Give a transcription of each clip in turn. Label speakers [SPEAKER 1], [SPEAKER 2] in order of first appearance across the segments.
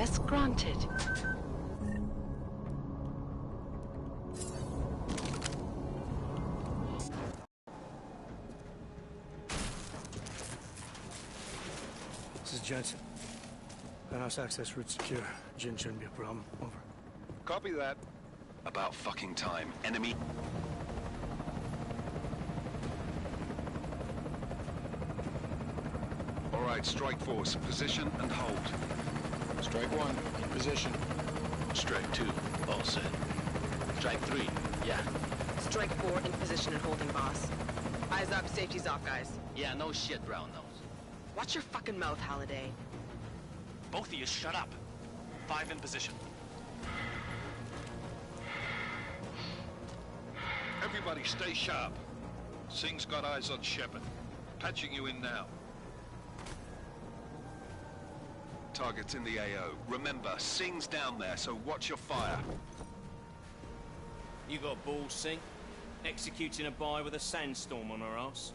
[SPEAKER 1] access granted.
[SPEAKER 2] This is Jensen. Penthouse access route secure. Jin shouldn't be a problem. Over.
[SPEAKER 3] Copy that.
[SPEAKER 4] About fucking time. Enemy... All right, strike force. Position and hold.
[SPEAKER 3] Strike one, in position.
[SPEAKER 5] Strike two, all set. Strike three, yeah.
[SPEAKER 6] Strike 4 in position and holding, boss. Eyes up, safety's off, guys.
[SPEAKER 5] Yeah, no shit, brown nose.
[SPEAKER 6] Watch your fucking mouth, Halliday.
[SPEAKER 5] Both of you shut up. 5 in position.
[SPEAKER 3] Everybody stay sharp. Singh's got eyes on Shepard. Patching you in now.
[SPEAKER 4] Target's in the AO. Remember, Singh's down there, so watch your fire.
[SPEAKER 7] You got balls, Singh? Executing a buy with a sandstorm on our ass?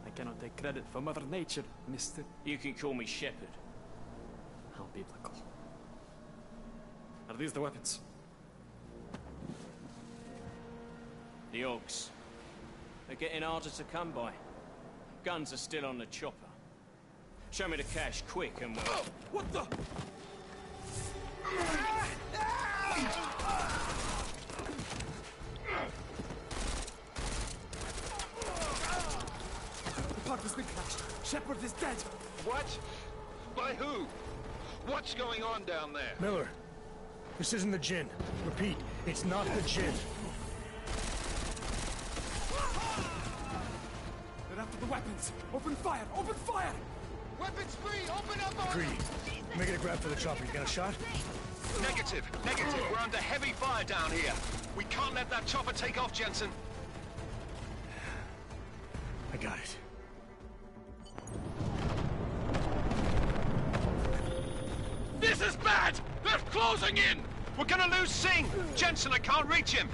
[SPEAKER 8] I cannot take credit for Mother Nature, mister.
[SPEAKER 7] You can call me Shepard.
[SPEAKER 8] How biblical. Are these the weapons?
[SPEAKER 7] The Ogs. They're getting harder to come by. Guns are still on the chopper. Show me the cash, quick, and we'll...
[SPEAKER 8] What the? The park has been crashed. Shepard is dead.
[SPEAKER 3] What? By who? What's going on down there?
[SPEAKER 2] Miller, this isn't the Jinn. Repeat, it's not the Jinn.
[SPEAKER 8] They're after the weapons. Open fire! Open fire!
[SPEAKER 3] Weapons free! Open up on...
[SPEAKER 2] Greedy. Making a grab for the chopper. You got a shot?
[SPEAKER 4] Negative. Negative. We're under heavy fire down here. We can't let that chopper take off, Jensen.
[SPEAKER 2] I got it.
[SPEAKER 4] This is bad! They're closing in! We're gonna lose Singh! Jensen, I can't reach him!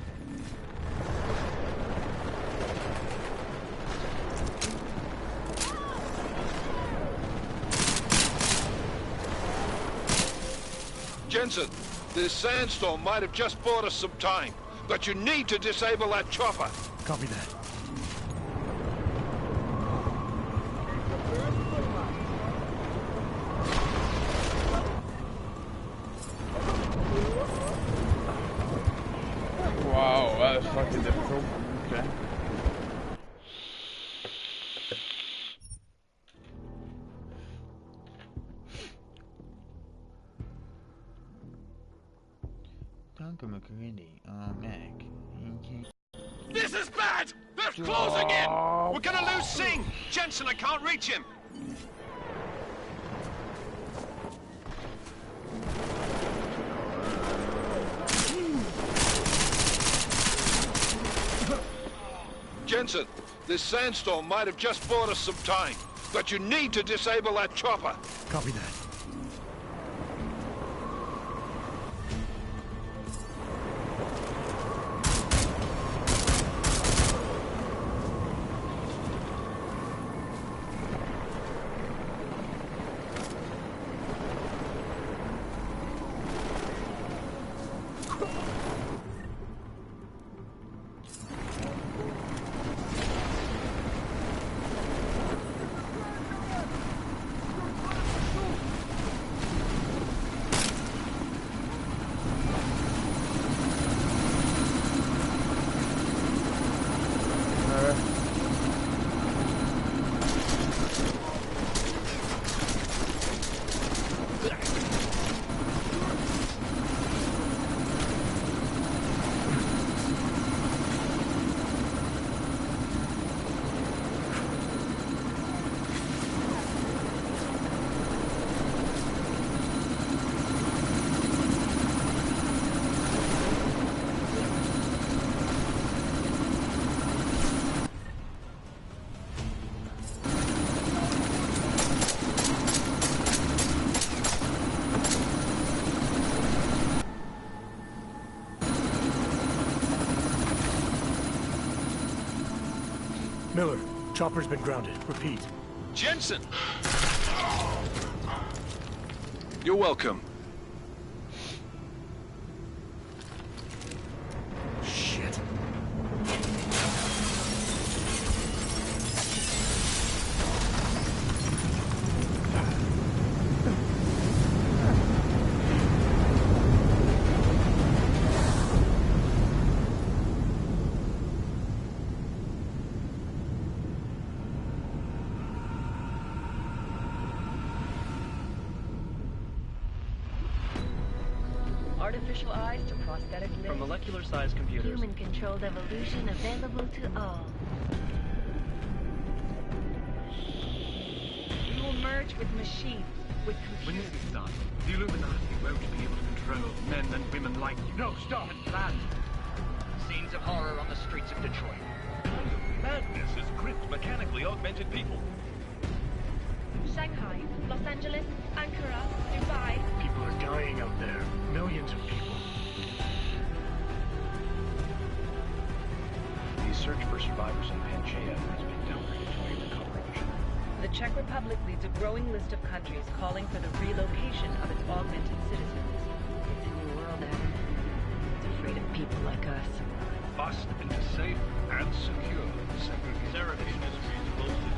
[SPEAKER 3] Jensen, this sandstorm might have just bought us some time, but you need to disable that chopper.
[SPEAKER 2] Copy that.
[SPEAKER 9] Wow, that is fucking difficult. Okay.
[SPEAKER 4] This is bad! They're closing in! We're gonna lose Singh! Jensen, I can't reach him!
[SPEAKER 3] Jensen, this sandstorm might have just bought us some time, but you need to disable that chopper.
[SPEAKER 2] Copy that. Miller, chopper's been grounded. Repeat.
[SPEAKER 4] Jensen! You're welcome.
[SPEAKER 1] artificial eyes to prosthetic limbs.
[SPEAKER 10] From molecular-sized computers.
[SPEAKER 11] Human-controlled evolution available to all. We will merge with machines, with computers.
[SPEAKER 10] When this is done, the Illuminati won't be able to control men and women like you.
[SPEAKER 12] No, stop!
[SPEAKER 10] Planned.
[SPEAKER 12] Scenes of horror on the streets of Detroit.
[SPEAKER 13] Madness has gripped mechanically augmented people.
[SPEAKER 11] Shanghai, Los Angeles, Ankara, Dubai.
[SPEAKER 12] People are dying out there. Millions of people.
[SPEAKER 13] The search for survivors in Pangaea has been downgraded to a recovery mission.
[SPEAKER 1] The Czech Republic leads a growing list of countries calling for the relocation of its augmented citizens.
[SPEAKER 11] It's a new world, Adam. It's afraid of people like us.
[SPEAKER 13] Bust into safe and secure segregation is closely.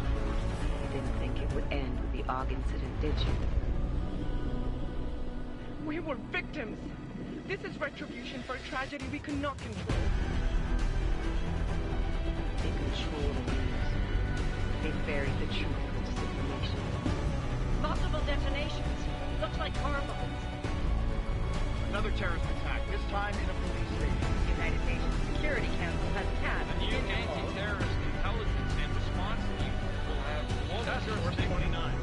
[SPEAKER 11] You didn't think it would end with the AUG incident, did you?
[SPEAKER 14] We were victims. This is retribution for a tragedy we could not control.
[SPEAKER 11] They control the news. They buried the truth with disinformation.
[SPEAKER 14] Multiple detonations. Looks like car bombs.
[SPEAKER 12] Another terrorist attack, this time in a police station.
[SPEAKER 1] The United Nations Security Council has cast
[SPEAKER 10] The new anti-terrorist intelligence and response team will have Task Force 29.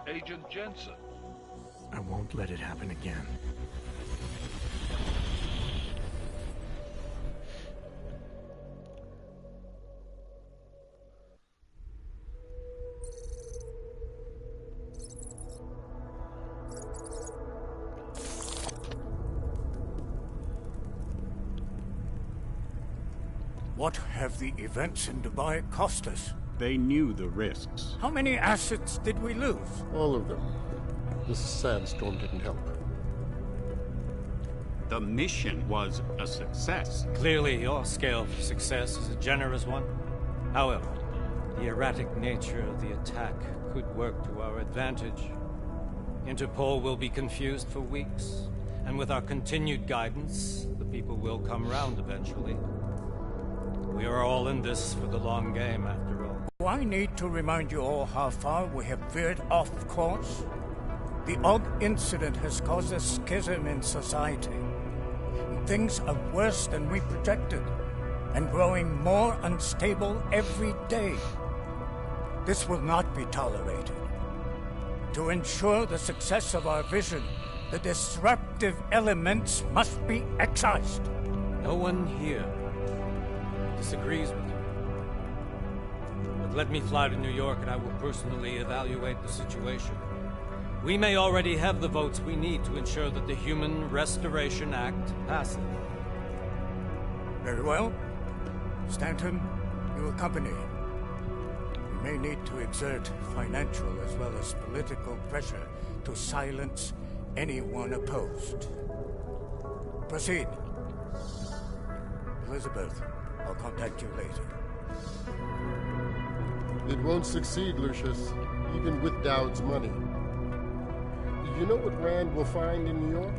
[SPEAKER 3] Agent Jensen.
[SPEAKER 2] I won't let it happen again.
[SPEAKER 15] What have the events in Dubai cost us?
[SPEAKER 16] They knew the risks.
[SPEAKER 15] How many assets did we lose?
[SPEAKER 17] All of them. This sandstorm didn't help.
[SPEAKER 16] The mission was a success.
[SPEAKER 18] Clearly, your scale for success is a generous one. However, the erratic nature of the attack could work to our advantage. Interpol will be confused for weeks, and with our continued guidance, the people will come round eventually. We are all in this for the long game, after all.
[SPEAKER 15] Do I need to remind you all how far we have veered off course? The AUG incident has caused a schism in society. Things are worse than we projected, and growing more unstable every day. This will not be tolerated. To ensure the success of our vision, the disruptive elements must be excised.
[SPEAKER 18] No one here disagrees with you. But let me fly to New York and I will personally evaluate the situation. We may already have the votes we need to ensure that the Human Restoration Act passes.
[SPEAKER 15] Very well. Stanton, you accompany him. We may need to exert financial as well as political pressure to silence anyone opposed. Proceed. Elizabeth, I'll contact you later.
[SPEAKER 17] It won't succeed, Lucius, even with Dowd's money. You know what Rand will find in New York?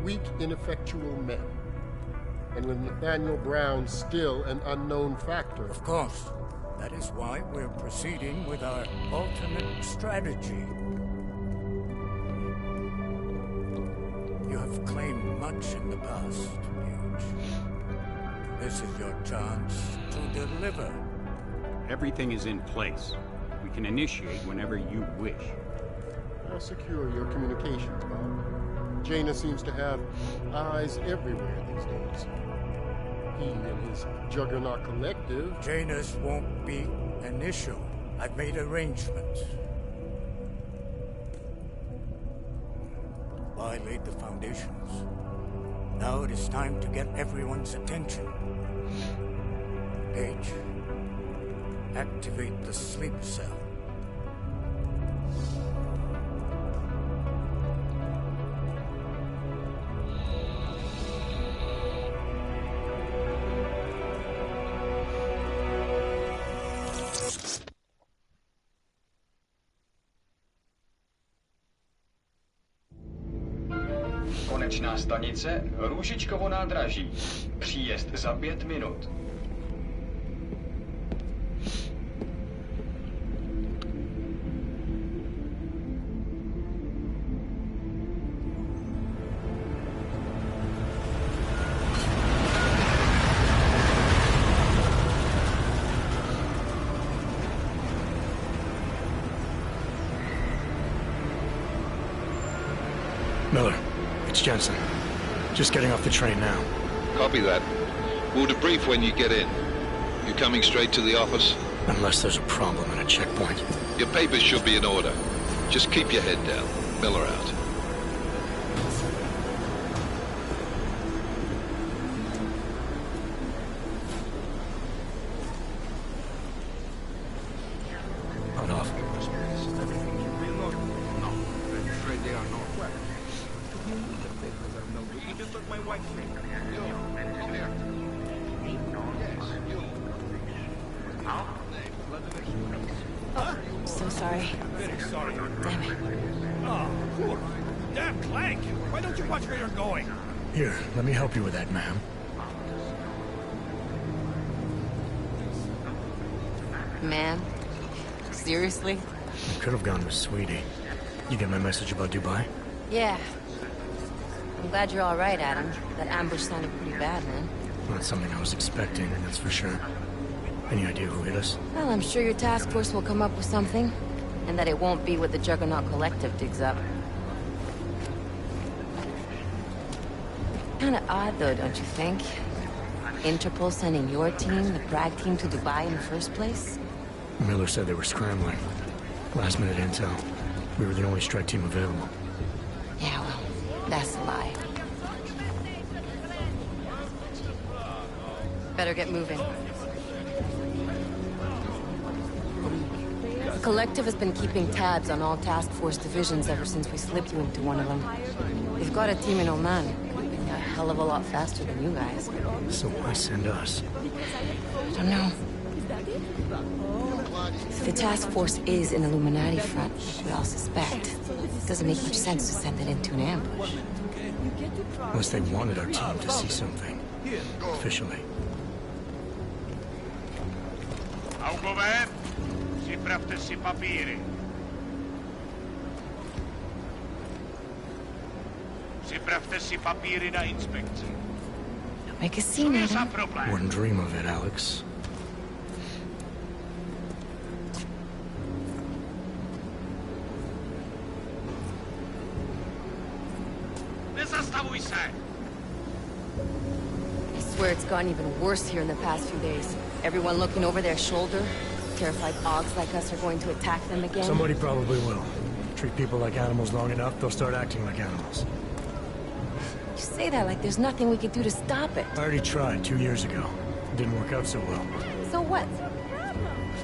[SPEAKER 17] Weak, ineffectual men. And with Nathaniel Brown still an unknown factor.
[SPEAKER 15] Of course. That is why we're proceeding with our alternate strategy. You have claimed much in the past, Huge. This is your chance to deliver.
[SPEAKER 16] Everything is in place. We can initiate whenever you wish.
[SPEAKER 17] How secure your communications, Bob? Jaina seems to have eyes everywhere these days. He and his Juggernaut Collective...
[SPEAKER 15] Jaina's won't be an issue. I've made arrangements. I laid the foundations. Now it is time to get everyone's attention. Paige, activate the sleep cell.
[SPEAKER 19] Konečná stanice Růžičkovo nádraží. Příjezd za 5 minut.
[SPEAKER 2] Miller, it's Jensen. Just getting off the train now.
[SPEAKER 3] Copy that. We'll debrief when you get in. You coming straight to the office?
[SPEAKER 2] Unless there's a problem at a checkpoint.
[SPEAKER 3] Your papers should be in order. Just keep your head down. Miller out.
[SPEAKER 2] Not off.
[SPEAKER 10] You just took my wife's name.
[SPEAKER 6] So sorry.
[SPEAKER 10] Very sorry.
[SPEAKER 6] Damn it.
[SPEAKER 10] Oh, poor. Damn Clank. Why don't you watch where you're going?
[SPEAKER 2] Here, let me help you with that, ma'am.
[SPEAKER 6] Man? Seriously?
[SPEAKER 2] I could have gone with Sweetie. You get my message about Dubai?
[SPEAKER 6] Yeah. I'm glad you're all right, Adam. That ambush sounded pretty bad, man.
[SPEAKER 2] Not something I was expecting, that's for sure. Any idea who hit us?
[SPEAKER 6] Well, I'm sure your task force will come up with something. And that it won't be what the Juggernaut Collective digs up. Kinda odd, though, don't you think? Interpol sending your team, the Bragg team, to Dubai in the first place?
[SPEAKER 2] Miller said they were scrambling. Last-minute intel. We were the only strike team available.
[SPEAKER 6] Yeah, well, that's a lie. Better get moving. The Collective has been keeping tabs on all task force divisions ever since we slipped you into one of them. They've got a team in Oman. A hell of a lot faster than you guys.
[SPEAKER 2] So why send us?
[SPEAKER 6] I don't know. If the task force is an Illuminati front, we all suspect, it doesn't make much sense to send it into an ambush.
[SPEAKER 2] Unless they wanted our team to see something. Officially.
[SPEAKER 13] Au govern, si praftesi papieri. Si praftesi papieri na inspekcji.
[SPEAKER 6] Don't make a scene, Adam.
[SPEAKER 2] Wouldn't dream of it, Alex.
[SPEAKER 13] Zastavuj se!
[SPEAKER 6] I swear it's gotten even worse here in the past few days. Everyone looking over their shoulder. Terrified Augs like us are going to attack them again.
[SPEAKER 2] Somebody probably will. Treat people like animals long enough, they'll start acting like animals.
[SPEAKER 6] You say that like there's nothing we could do to stop it.
[SPEAKER 2] I already tried 2 years ago. It didn't work out so well.
[SPEAKER 6] So what?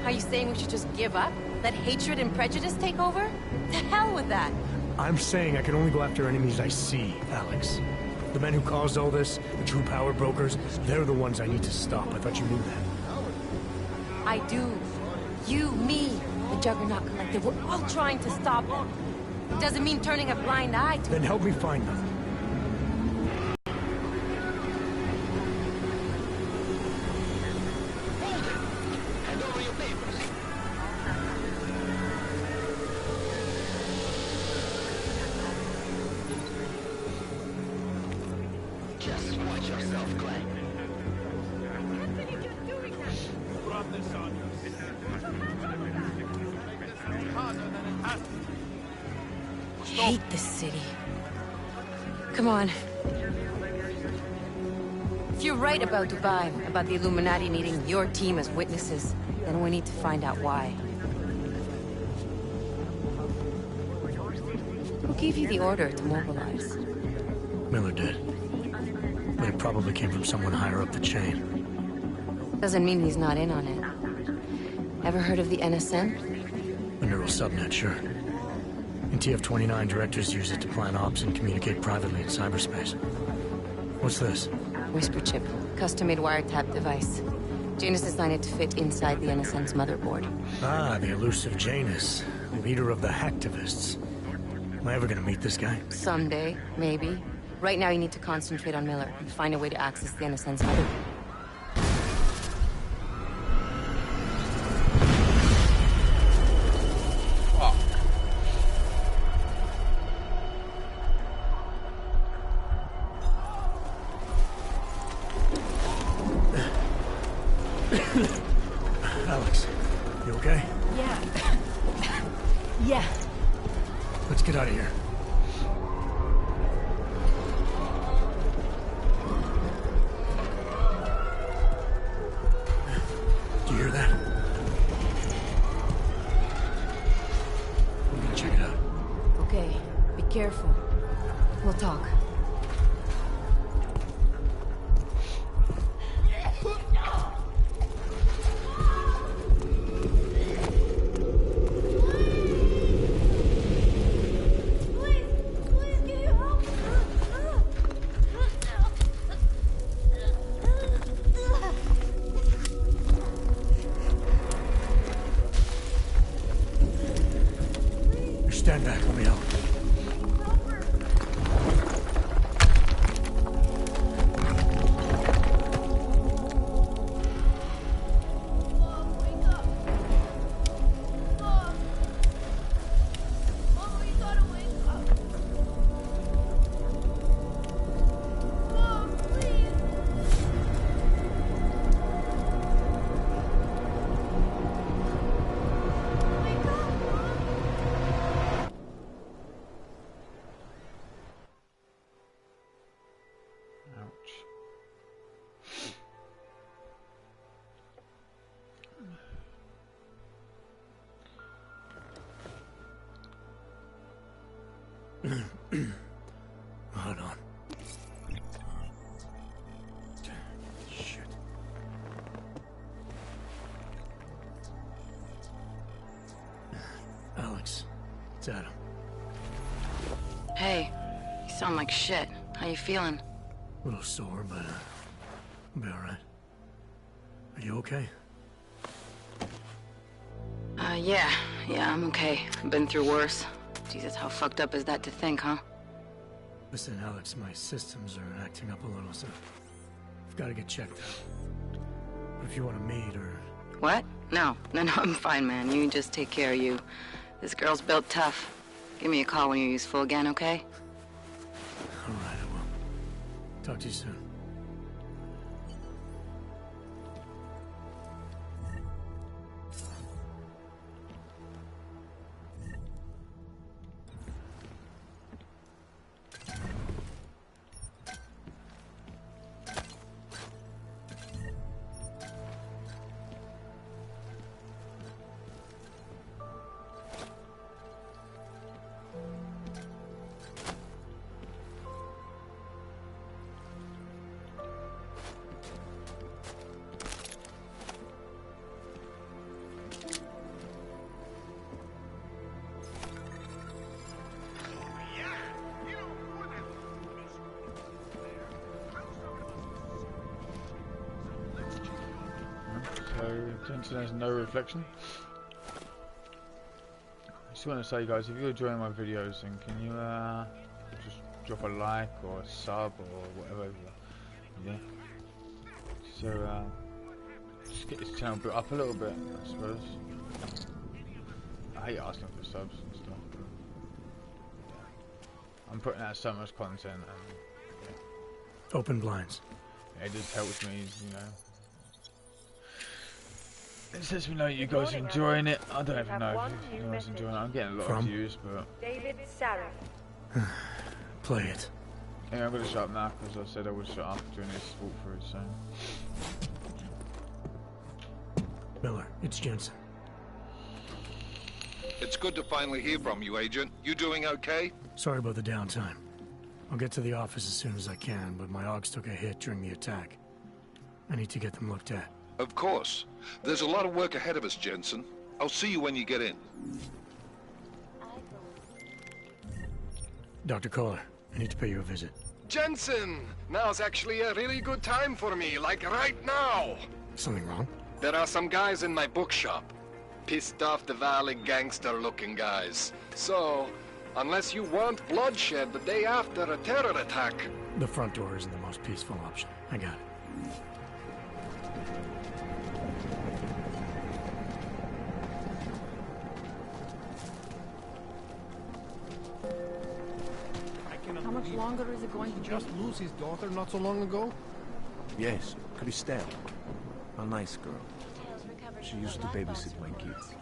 [SPEAKER 6] Are you saying we should just give up? Let hatred and prejudice take over? To hell with that!
[SPEAKER 2] I'm saying I can only go after enemies I see, Alex. The men who caused all this, the true power brokers, they're the ones I need to stop. I thought you knew that.
[SPEAKER 6] I do. You, me, the Juggernaut Collective, we're all trying to stop them. It doesn't mean turning a blind eye to
[SPEAKER 2] Then help me find them.
[SPEAKER 5] Just watch yourself, Clank.
[SPEAKER 10] Brought this on you. It's harder than it has to be.
[SPEAKER 6] I hate this city. Come on. If you're right about Dubai, about the Illuminati needing your team as witnesses, then we need to find out why. Who gave you the order to mobilize?
[SPEAKER 2] Miller did. But it probably came from someone higher up the chain.
[SPEAKER 6] Doesn't mean he's not in on it. Ever heard of the NSN?
[SPEAKER 2] The neural subnet, sure. In TF-29, directors use it to plan ops and communicate privately in cyberspace. What's this?
[SPEAKER 6] Whisper chip. Custom-made wiretap device. Janus designed it to fit inside the NSN's motherboard.
[SPEAKER 2] Ah, the elusive Janus. Leader of the hacktivists. Am I ever gonna meet this guy?
[SPEAKER 6] Someday, maybe. Right now you need to concentrate on Miller and find a way to access the NSN's motherboard.
[SPEAKER 2] Alex, you okay?
[SPEAKER 6] Yeah. Yeah.
[SPEAKER 2] Let's get out of here.
[SPEAKER 6] Okay, be careful. We'll talk.
[SPEAKER 2] Stand back, let me help. Hold on. Shit. Alex, it's Adam.
[SPEAKER 6] Hey, you sound like shit. How you feeling?
[SPEAKER 2] A little sore, but I'll be alright. Are you okay?
[SPEAKER 6] Yeah, I'm okay. I've been through worse. Jesus, how fucked up is that to think, huh?
[SPEAKER 2] Listen, Alex, my systems are acting up a little, so I've got to get checked out. But if you want to meet or...
[SPEAKER 6] What? No, I'm fine, man. You just take care of you. This girl's built tough. Give me a call when you're useful again, okay?
[SPEAKER 2] Alright, I will. Talk to you soon.
[SPEAKER 9] Jensen has no reflection. I just want to say, guys, if you're enjoying my videos, then can you just drop a like or a sub or whatever, yeah. So just get this channel built up a little bit, I suppose. I hate asking for subs and stuff, but yeah. I'm putting out so much content, and yeah.
[SPEAKER 2] Open blinds.
[SPEAKER 9] It just helps me, you know. It lets me know you guys are enjoying it. I don't even know if you guys are enjoying it. I'm getting a lot of views, but...
[SPEAKER 14] David Sarah.
[SPEAKER 2] Play it.
[SPEAKER 9] Yeah, I'm going to shut up now, because I said I would shut up during this walkthrough, so...
[SPEAKER 2] Miller, it's Jensen.
[SPEAKER 3] It's good to finally hear from you, Agent. You doing okay?
[SPEAKER 2] Sorry about the downtime. I'll get to the office as soon as I can, but my Augs took a hit during the attack. I need to get them looked at.
[SPEAKER 3] Of course. There's a lot of work ahead of us, Jensen. I'll see you when you get in.
[SPEAKER 2] Dr. Kohler, I need to pay you a visit.
[SPEAKER 20] Jensen! Now's actually a really good time for me, like right now!
[SPEAKER 2] Something wrong?
[SPEAKER 20] There are some guys in my bookshop. Pissed off the Valley gangster-looking guys. So, unless you want bloodshed the day after a terror attack...
[SPEAKER 2] The front door isn't the most peaceful option. I got it.
[SPEAKER 21] How much longer is it going to
[SPEAKER 12] just lose his daughter not so long ago?
[SPEAKER 22] Yes, Christelle. A nice girl. She used to babysit my kids.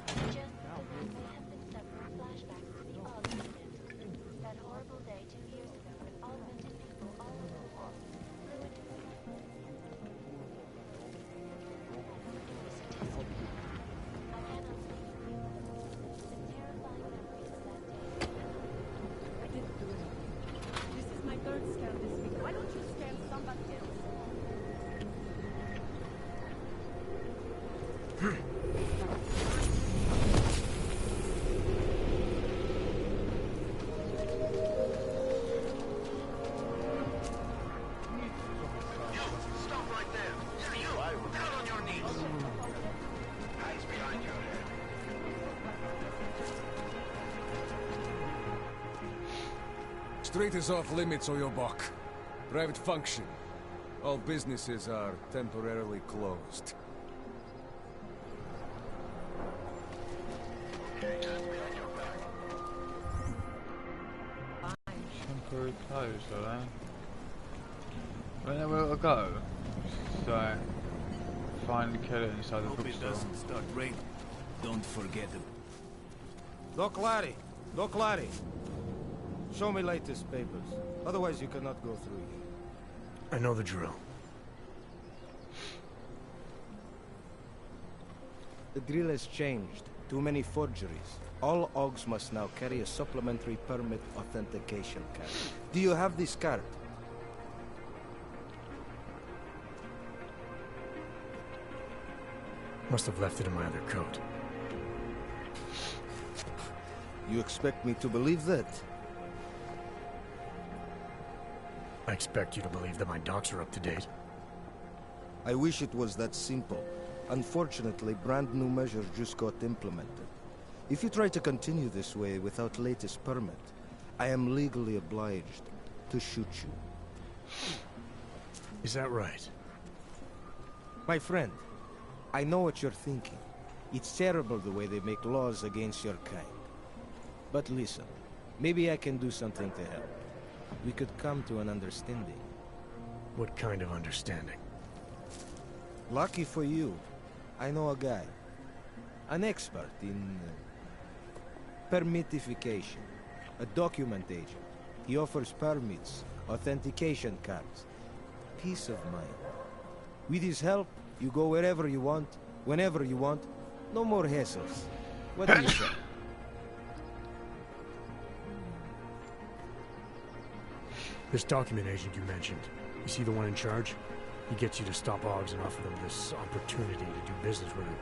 [SPEAKER 7] Street is off limits, Oyobok. Private function. All businesses are temporarily closed.
[SPEAKER 9] Temporary closed, are they? Where will I go? So, find the killer inside the
[SPEAKER 22] Hope it
[SPEAKER 9] bookstore.
[SPEAKER 22] doesn't start raining. Don't forget him.
[SPEAKER 8] Doc Larry! Doc Larry! Show me latest papers. Otherwise you cannot go through here.
[SPEAKER 2] I know the drill.
[SPEAKER 8] The drill has changed. Too many forgeries. All OGs must now carry a supplementary permit authentication card. Do you have this card?
[SPEAKER 2] Must have left it in my other coat.
[SPEAKER 8] You expect me to believe that?
[SPEAKER 2] I expect you to believe that my docs are up to date.
[SPEAKER 8] I wish it was that simple. Unfortunately, brand new measures just got implemented. If you try to continue this way without latest permit, I am legally obliged to shoot you.
[SPEAKER 2] Is that right?
[SPEAKER 8] My friend, I know what you're thinking. It's terrible the way they make laws against your kind. But listen, maybe I can do something to help. We could come to an understanding.
[SPEAKER 2] What kind of understanding?
[SPEAKER 8] Lucky for you, I know a guy. An expert in permitification. A document agent. He offers permits, authentication cards. Peace of mind. With his help, you go wherever you want, whenever you want. No more hassles. What do you say?
[SPEAKER 2] This document agent you mentioned, you see the one in charge? He gets you to stop OGs and offer them this opportunity to do business with him.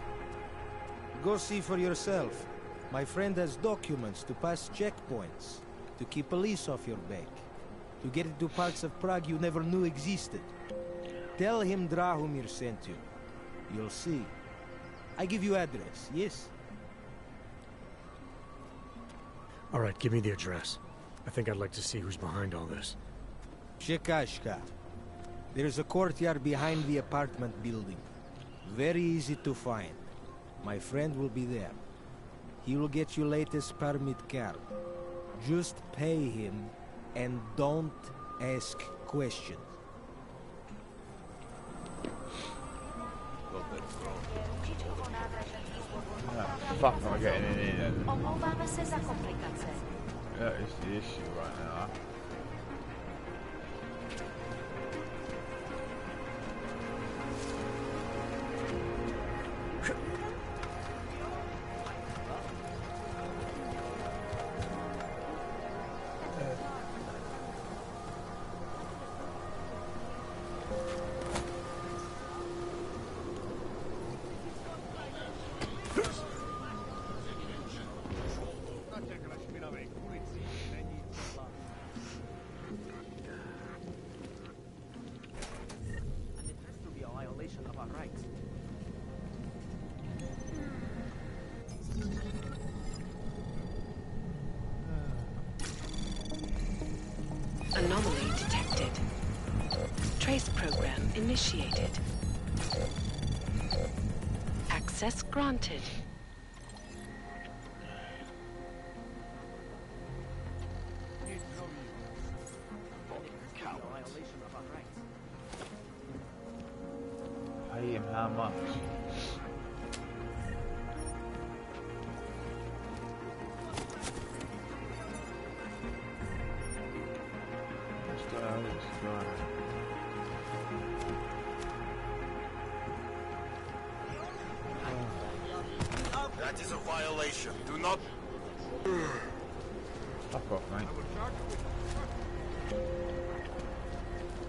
[SPEAKER 8] Go see for yourself. My friend has documents to pass checkpoints, to keep police off your back, to get into parts of Prague you never knew existed. Tell him Drahomir sent you. You'll see. I give you address, yes?
[SPEAKER 2] All right, give me the address. I think I'd like to see who's behind all this.
[SPEAKER 8] Shekashka. There's a courtyard behind the apartment building. Very easy to find. My friend will be there. He will get you latest permit card. Just pay him and don't ask questions.
[SPEAKER 9] Fuck, am I getting in here? That is the issue right now.
[SPEAKER 1] Anomaly detected. Trace program initiated. Access granted.
[SPEAKER 9] Pay him how much?
[SPEAKER 4] That is a violation. Do not...
[SPEAKER 9] Fuck off, mate.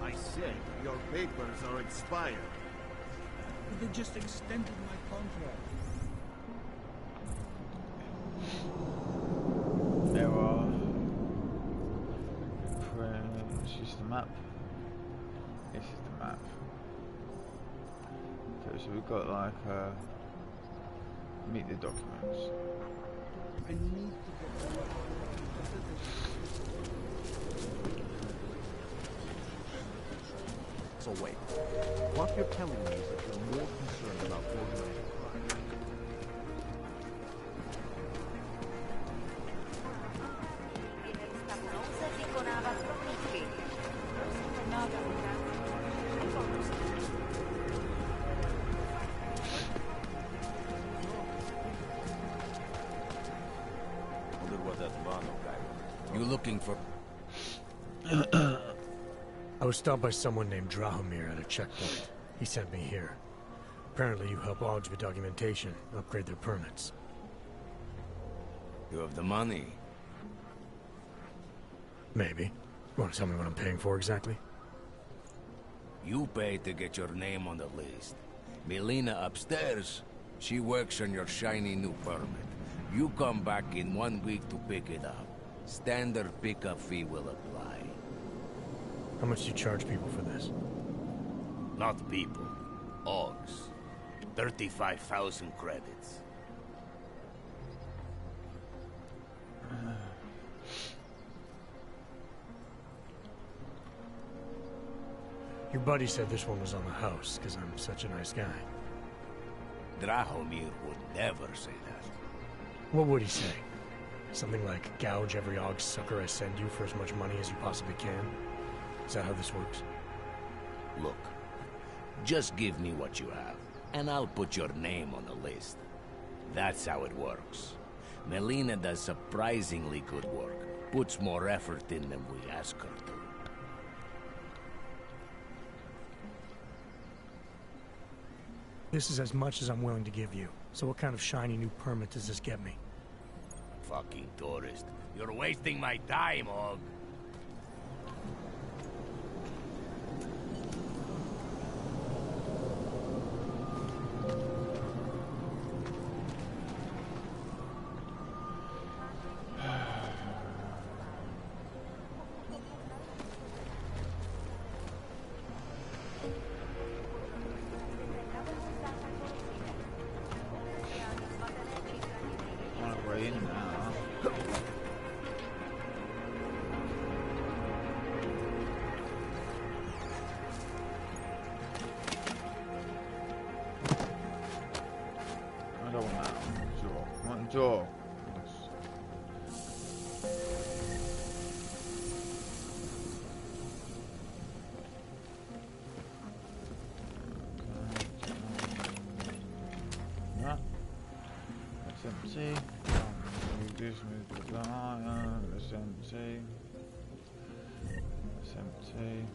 [SPEAKER 12] I said your papers are expired.
[SPEAKER 7] But they just extended my contract.
[SPEAKER 9] There are. This is the map. This is the map. So we've got like meet the documents.
[SPEAKER 7] I need to get
[SPEAKER 22] So wait, what you're telling me is that you're more concerned about organizing crime.
[SPEAKER 11] You looking for...
[SPEAKER 2] I was stopped by someone named Drahomir at a checkpoint. He sent me here. Apparently you help Augs with documentation, upgrade their permits.
[SPEAKER 11] You have the money?
[SPEAKER 2] Maybe. You want to tell me what I'm paying for exactly?
[SPEAKER 11] You pay to get your name on the list. Melina upstairs, she works on your shiny new permit. You come back in 1 week to pick it up. Standard pickup fee will apply.
[SPEAKER 2] How much do you charge people for this?
[SPEAKER 11] Not people. Augs. 35,000 credits.
[SPEAKER 2] Your buddy said this one was on the house, because I'm such a nice guy.
[SPEAKER 11] Drahomir would never say that.
[SPEAKER 2] What would he say? Something like, gouge every Aug sucker I send you for as much money as you possibly can? Is that how this works?
[SPEAKER 11] Look, just give me what you have, and I'll put your name on the list. That's how it works. Melina does surprisingly good work, puts more effort in than we ask her to.
[SPEAKER 2] This is as much as I'm willing to give you. So what kind of shiny new permit does this get me?
[SPEAKER 11] Fucking tourist. You're wasting my time, Aug.
[SPEAKER 9] Door. No. That's empty. Reduce me to that's empty. That's empty.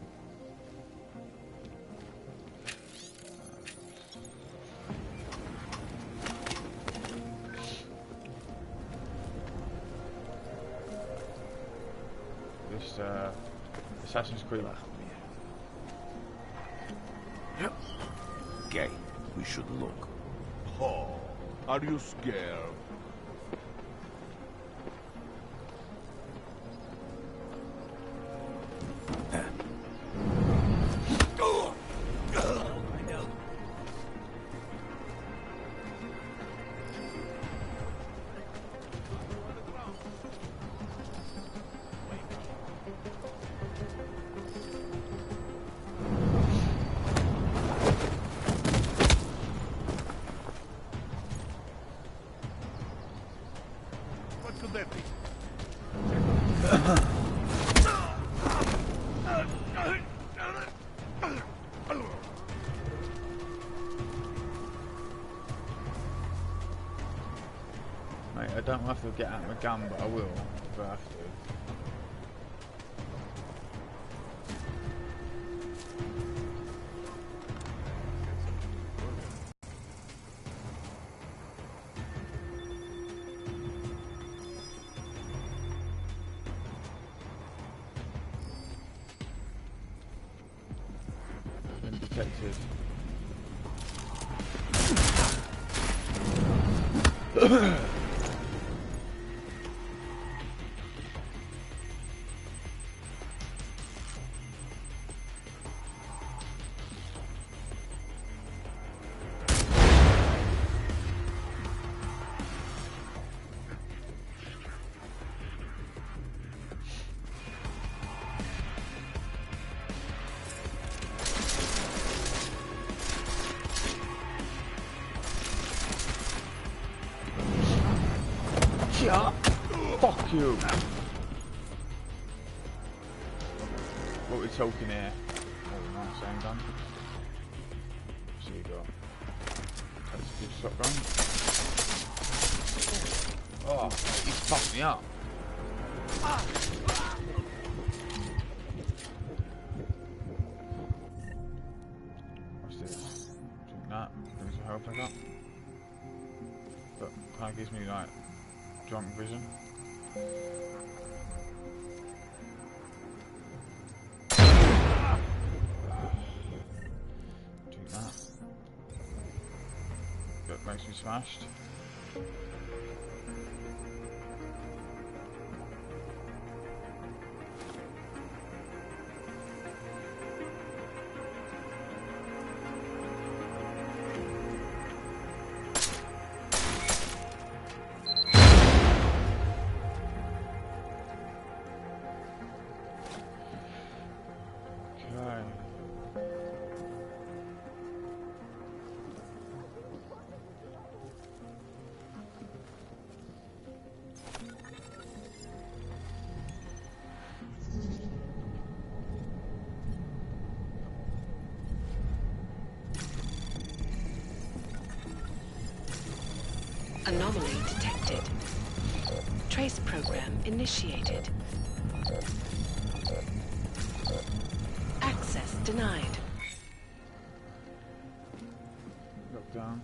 [SPEAKER 9] Assassin's Creed.
[SPEAKER 22] Okay, we should look.
[SPEAKER 18] Oh, are you scared?
[SPEAKER 9] Mate, I don't have to get out my gun, but I will if I have to. Detective. Yeah. Fuck you. What are we talking here? Oh, nice handgun. So you got. That's a good shotgun. Oh, he's fucked me up. What's this? Drink that. Brings your health back up. But kind of gives me like drunk vision. Drink that. That makes me smashed.
[SPEAKER 1] Anomaly detected. Trace program initiated. Access denied.
[SPEAKER 9] Lockdown.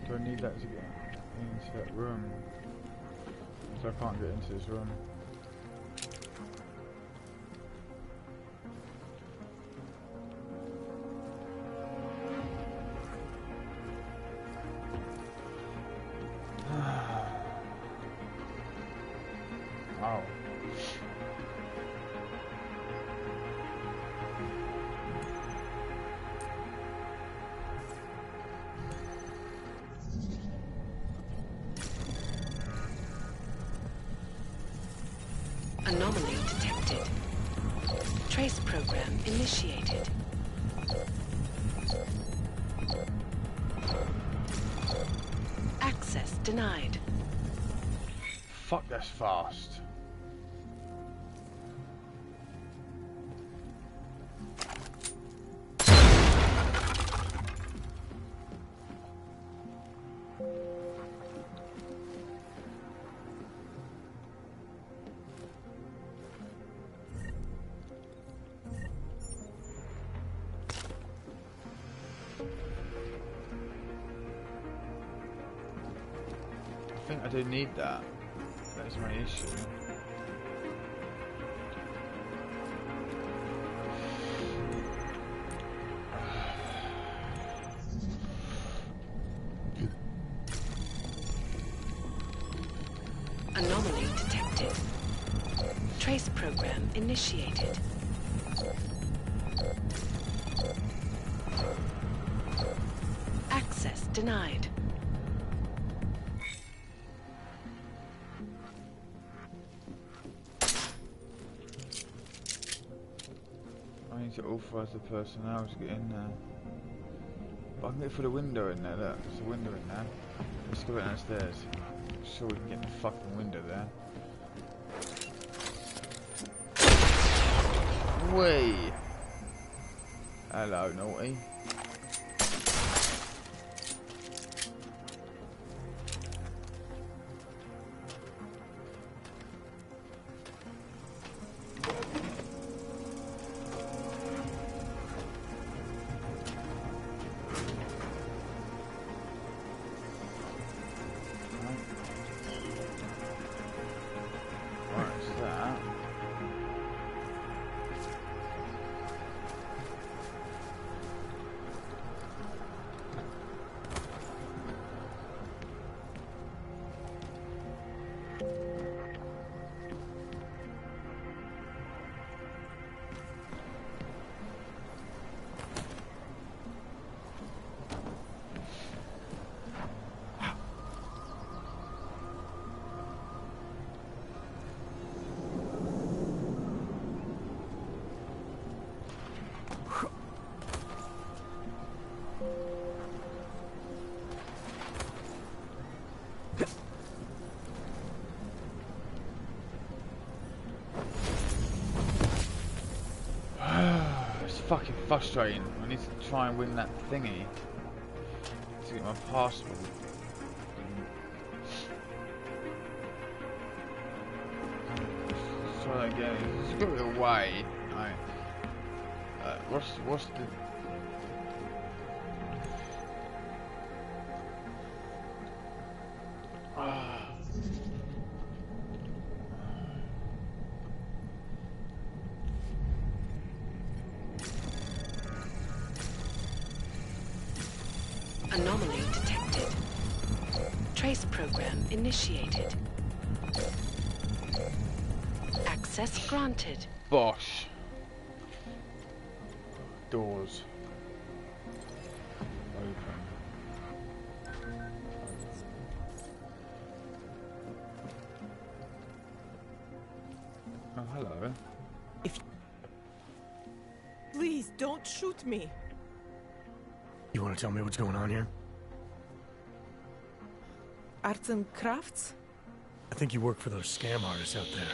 [SPEAKER 9] Do I need that to get into that room? So I can't get into this room. Wow.
[SPEAKER 1] Anomaly detected. Trace program initiated. Access denied.
[SPEAKER 9] Fuck, that's fast. I think I do need that. That's my issue.
[SPEAKER 1] Anomaly detected. Trace program initiated. Access denied.
[SPEAKER 9] I need to authorize the personnel to get in there. But I can get through the window in there, look. There's a window in there. Let's go downstairs. I'm sure we can get in the fucking window there. Whee! Hello, naughty. fucking frustrating. I need to try and win that thingy to get my passport. So again, it's got to be a way. Right. What's the?
[SPEAKER 16] Anomaly detected. Trace program initiated. Access granted.
[SPEAKER 9] Bosh. Doors. Open. Oh, hello.
[SPEAKER 21] Please, don't shoot me.
[SPEAKER 2] You want to tell me what's going on here?
[SPEAKER 21] Arts and crafts?
[SPEAKER 2] I think you work for those scam artists out there.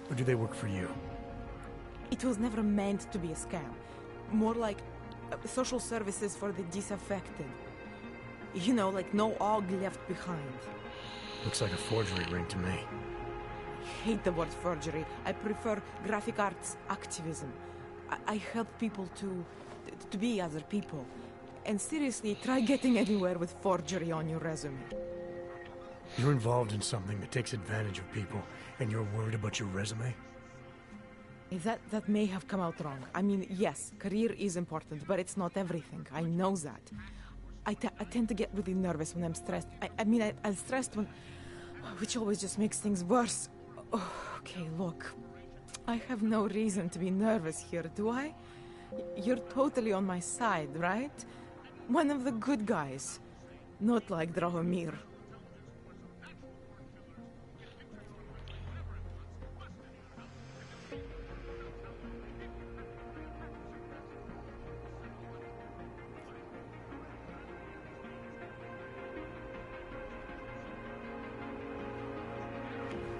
[SPEAKER 2] Or do they work for you?
[SPEAKER 21] It was never meant to be a scam. More like social services for the disaffected. You know, like no Og left behind.
[SPEAKER 2] Looks like a forgery ring to me.
[SPEAKER 21] I hate the word forgery. I prefer graphic arts activism. I help people to be other people. And seriously, try getting anywhere with forgery on your resume.
[SPEAKER 2] You're involved in something that takes advantage of people, and you're worried about your resume?
[SPEAKER 21] That may have come out wrong. I mean, yes, career is important, but it's not everything. I know that. I tend to get really nervous when I'm stressed. I'm stressed when... which always just makes things worse. Oh, okay, look. I have no reason to be nervous here, do I? You're totally on my side, right? One of the good guys. Not like Drahomir.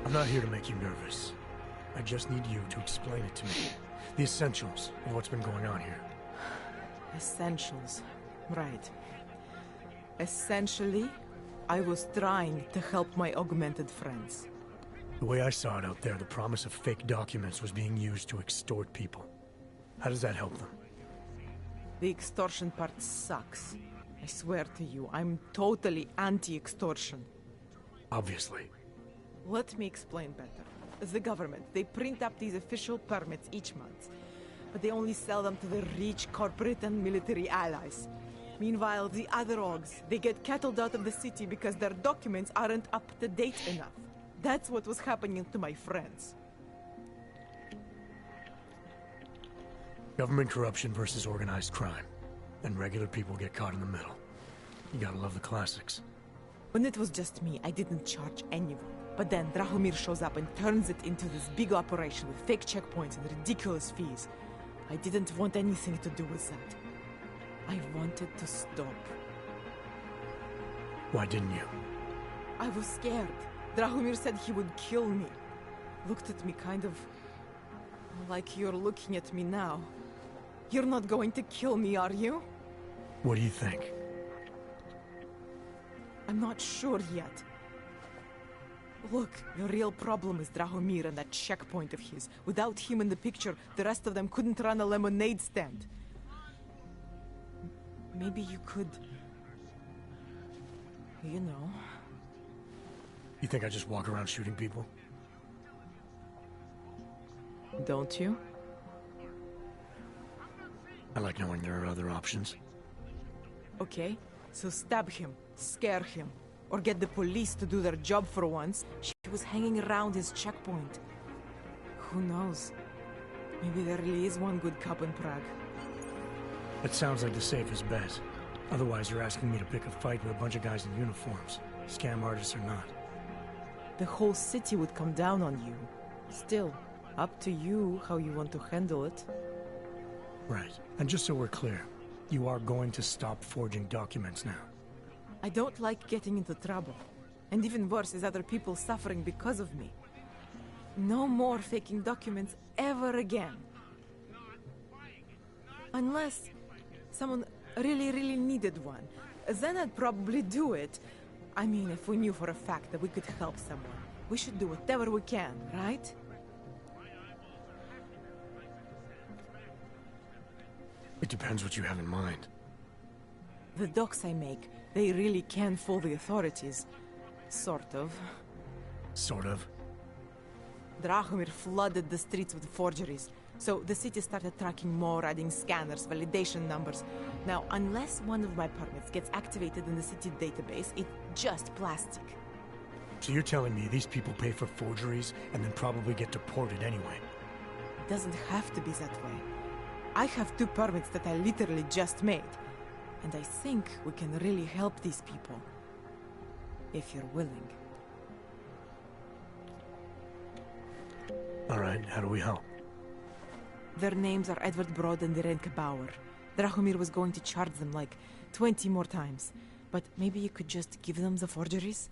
[SPEAKER 2] I'm not here to make you nervous. I just need you to explain it to me. The essentials of what's been going on here.
[SPEAKER 21] Essentials. Right. Essentially, I was trying to help my augmented friends.
[SPEAKER 2] The way I saw it out there, the promise of fake documents was being used to extort people. How does that help them?
[SPEAKER 21] The extortion part sucks. I swear to you, I'm totally anti-extortion.
[SPEAKER 2] Obviously.
[SPEAKER 21] Let me explain better. The government, they print up these official permits each month, but they only sell them to the rich corporate and military allies. Meanwhile, the other Ogs, they get cattled out of the city because their documents aren't up to date enough. That's what was happening to my friends.
[SPEAKER 2] Government corruption versus organized crime. And regular people get caught in the middle. You gotta love the classics.
[SPEAKER 21] When it was just me, I didn't charge anyone. But then Drahomir shows up and turns it into this big operation with fake checkpoints and ridiculous fees. I didn't want anything to do with that. I wanted to stop.
[SPEAKER 2] Why didn't you?
[SPEAKER 21] I was scared. Drahomir said he would kill me. Looked at me kind of... like you're looking at me now. You're not going to kill me, are you?
[SPEAKER 2] What do you think?
[SPEAKER 21] I'm not sure yet. Look, the real problem is Drahomir and that checkpoint of his. Without him in the picture, the rest of them couldn't run a lemonade stand. Maybe you could... you know...
[SPEAKER 2] You think I just walk around shooting people?
[SPEAKER 21] Don't you?
[SPEAKER 2] I like knowing there are other options.
[SPEAKER 21] Okay, so stab him, scare him, or get the police to do their job for once. She was hanging around his checkpoint. Who knows? Maybe there really is one good cop in Prague.
[SPEAKER 2] That sounds like the safest bet. Otherwise, you're asking me to pick a fight with a bunch of guys in uniforms. Scam artists or not.
[SPEAKER 21] The whole city would come down on you. Still, up to you how you want to handle it.
[SPEAKER 2] Right. And just so we're clear, you are going to stop forging documents now.
[SPEAKER 21] I don't like getting into trouble. And even worse is other people suffering because of me. No more faking documents ever again. Unless someone really needed one. Then I'd probably do it. I mean, if we knew for a fact that we could help someone, we should do whatever we can, right?
[SPEAKER 2] It depends what you have in mind.
[SPEAKER 21] The docks I make, they really can fool the authorities. Sort of.
[SPEAKER 2] Sort of?
[SPEAKER 21] Drahomir flooded the streets with forgeries. So the city started tracking more, adding scanners, validation numbers. Now, unless one of my permits gets activated in the city database, it's just plastic.
[SPEAKER 2] So you're telling me these people pay for forgeries and then probably get deported anyway?
[SPEAKER 21] It doesn't have to be that way. I have 2 permits that I literally just made. And I think we can really help these people. If you're willing.
[SPEAKER 2] Alright, how do we help?
[SPEAKER 21] Their names are Edward Broad and Irenka Bauer. Drahomir was going to charge them like 20 more times. But maybe you could just give them the forgeries?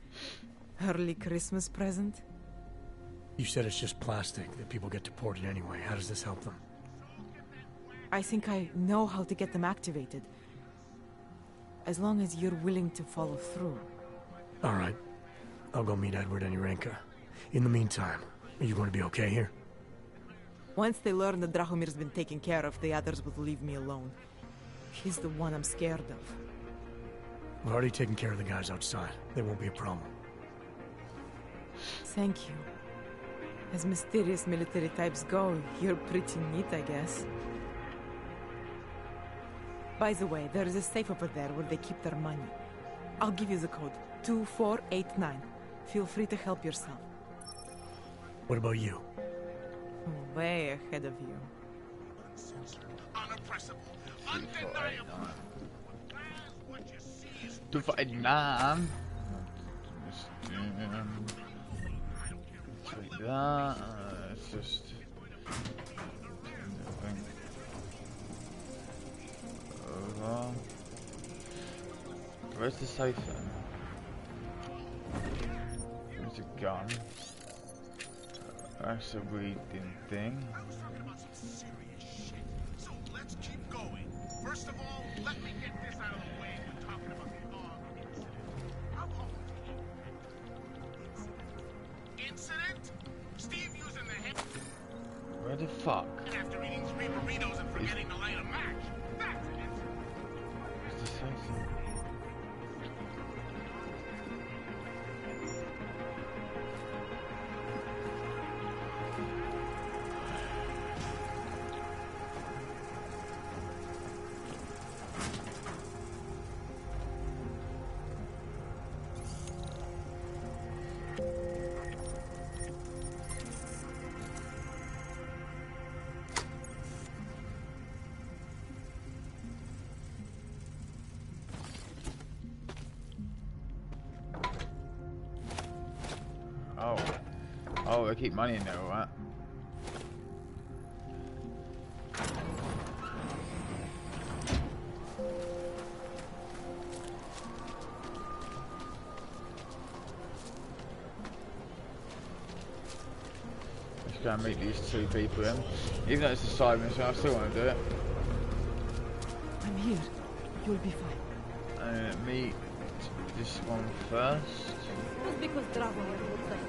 [SPEAKER 21] Early Christmas present?
[SPEAKER 2] You said it's just plastic, that people get deported anyway. How does this help them?
[SPEAKER 21] I think I know how to get them activated. As long as you're willing to follow through.
[SPEAKER 2] Alright. I'll go meet Edward and Irenka. In the meantime, are you going to be okay here?
[SPEAKER 21] Once they learn that Drahomir's been taken care of, the others will leave me alone. He's the one I'm scared of.
[SPEAKER 2] We've already taken care of the guys outside. They won't be a problem.
[SPEAKER 21] Thank you. As mysterious military types go, you're pretty neat, I guess. By the way, there is a safe over there where they keep their money. I'll give you the code. 2489. Feel free to help yourself.
[SPEAKER 2] What about you?
[SPEAKER 21] Way ahead of you.
[SPEAKER 9] Unoppressible. Undeniable. Du får en namn. It's just... Where's the safe then? There's a gun. That's a reading thing.
[SPEAKER 4] So let's keep going. First of all, let me get this out of the way when talking about the dog incident. Incident? Steve using the head.
[SPEAKER 9] Where the fuck?
[SPEAKER 4] After eating 3 burritos and forgetting to light a match. That's an incident.
[SPEAKER 9] Where's the safe? Oh, they keep money in there, right? Let's go and meet these 2 people then. Even though it's a side mission, I still want to do it.
[SPEAKER 21] I'm here. You'll be fine.
[SPEAKER 9] Meet this one first.
[SPEAKER 15] Just because Drahomir looks like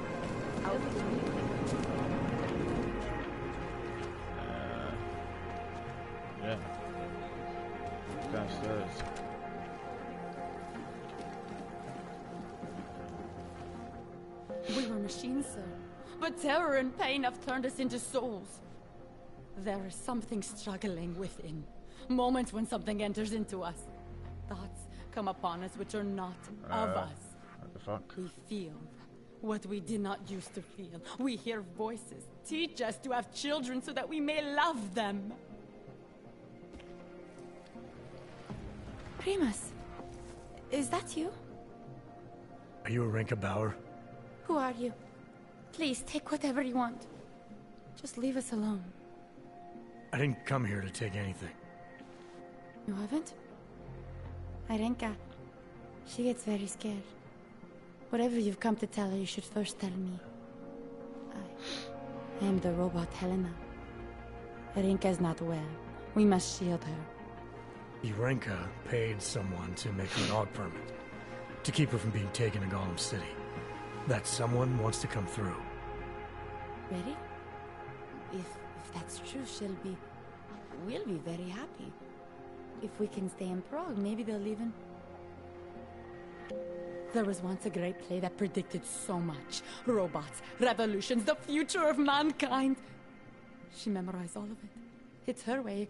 [SPEAKER 9] yeah. Downstairs.
[SPEAKER 15] We were machines, sir. But terror and pain have turned us into souls. There is something struggling within. Moments when something enters into us. Thoughts come upon us which are not of us.
[SPEAKER 9] What the fuck?
[SPEAKER 15] We feel what we did not used to feel. We hear voices. Teach us to have children so that we may love them.
[SPEAKER 17] Primus, is that you?
[SPEAKER 2] Are you Irenka Bauer?
[SPEAKER 17] Who are you? Please, take whatever you want. Just leave us alone.
[SPEAKER 2] I didn't come here to take anything.
[SPEAKER 17] You haven't? Irenka, she gets very scared. Whatever you've come to tell her, you should first tell me. I am the robot Helena. Irenka is not well. We must shield her.
[SPEAKER 2] Irenka paid someone to make her an AUG permit. To keep her from being taken to Golem City. That someone wants to come through.
[SPEAKER 17] Ready? If that's true, we'll be very happy. If we can stay in Prague, maybe they'll even...
[SPEAKER 15] There was once a great play that predicted so much. Robots, revolutions, the future of mankind. She memorized all of it. It's her way.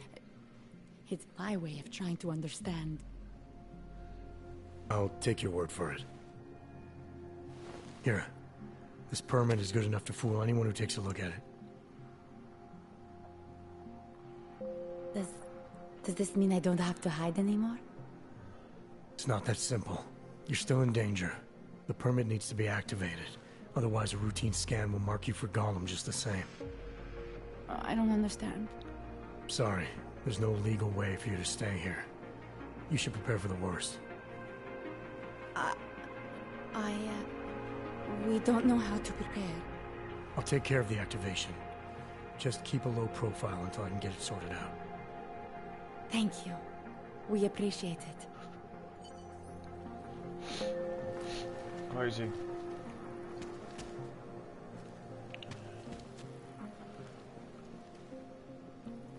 [SPEAKER 15] It's my way of trying to understand.
[SPEAKER 2] I'll take your word for it. Here. This permit is good enough to fool anyone who takes a look at
[SPEAKER 17] it. Does this mean I don't have to hide anymore?
[SPEAKER 2] It's not that simple. You're still in danger. The permit needs to be activated. Otherwise, a routine scan will mark you for Golem just the same.
[SPEAKER 17] I don't understand.
[SPEAKER 2] Sorry. There's no legal way for you to stay here. You should prepare for the worst.
[SPEAKER 17] We don't know how to prepare.
[SPEAKER 2] I'll take care of the activation. Just keep a low profile until I can get it sorted out.
[SPEAKER 17] Thank you. We appreciate it.
[SPEAKER 9] Crazy.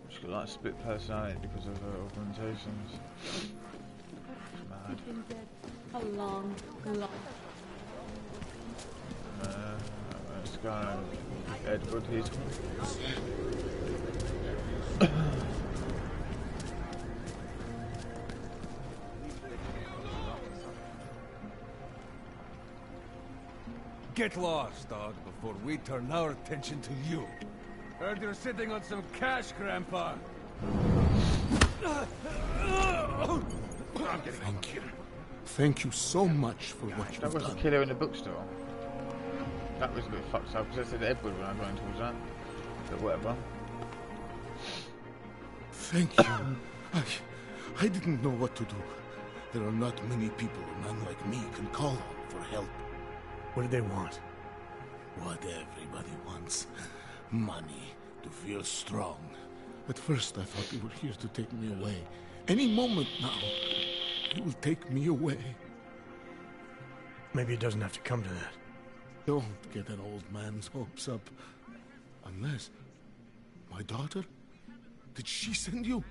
[SPEAKER 9] She's got like split personality because of her augmentations. Mad.
[SPEAKER 15] She's been dead a long.
[SPEAKER 9] Let's go. Edward, he's.
[SPEAKER 7] Get lost, dog, before we turn our attention to you. Heard you're sitting on some cash, Grandpa.
[SPEAKER 18] Thank you. Thank you so much for what you've done.
[SPEAKER 9] That was the killer in the bookstore. That was a bit fucked up because I said Edward when I got into that. But whatever.
[SPEAKER 18] Thank you. I didn't know what to do. There are not many people a man like me can call on for help.
[SPEAKER 2] What do they want?
[SPEAKER 18] What everybody wants. Money. To feel strong. At first I thought they were here to take me away. Any moment now, they will take me away.
[SPEAKER 2] Maybe it doesn't have to come to that.
[SPEAKER 18] Don't get an old man's hopes up. Unless... My daughter? Did she send you?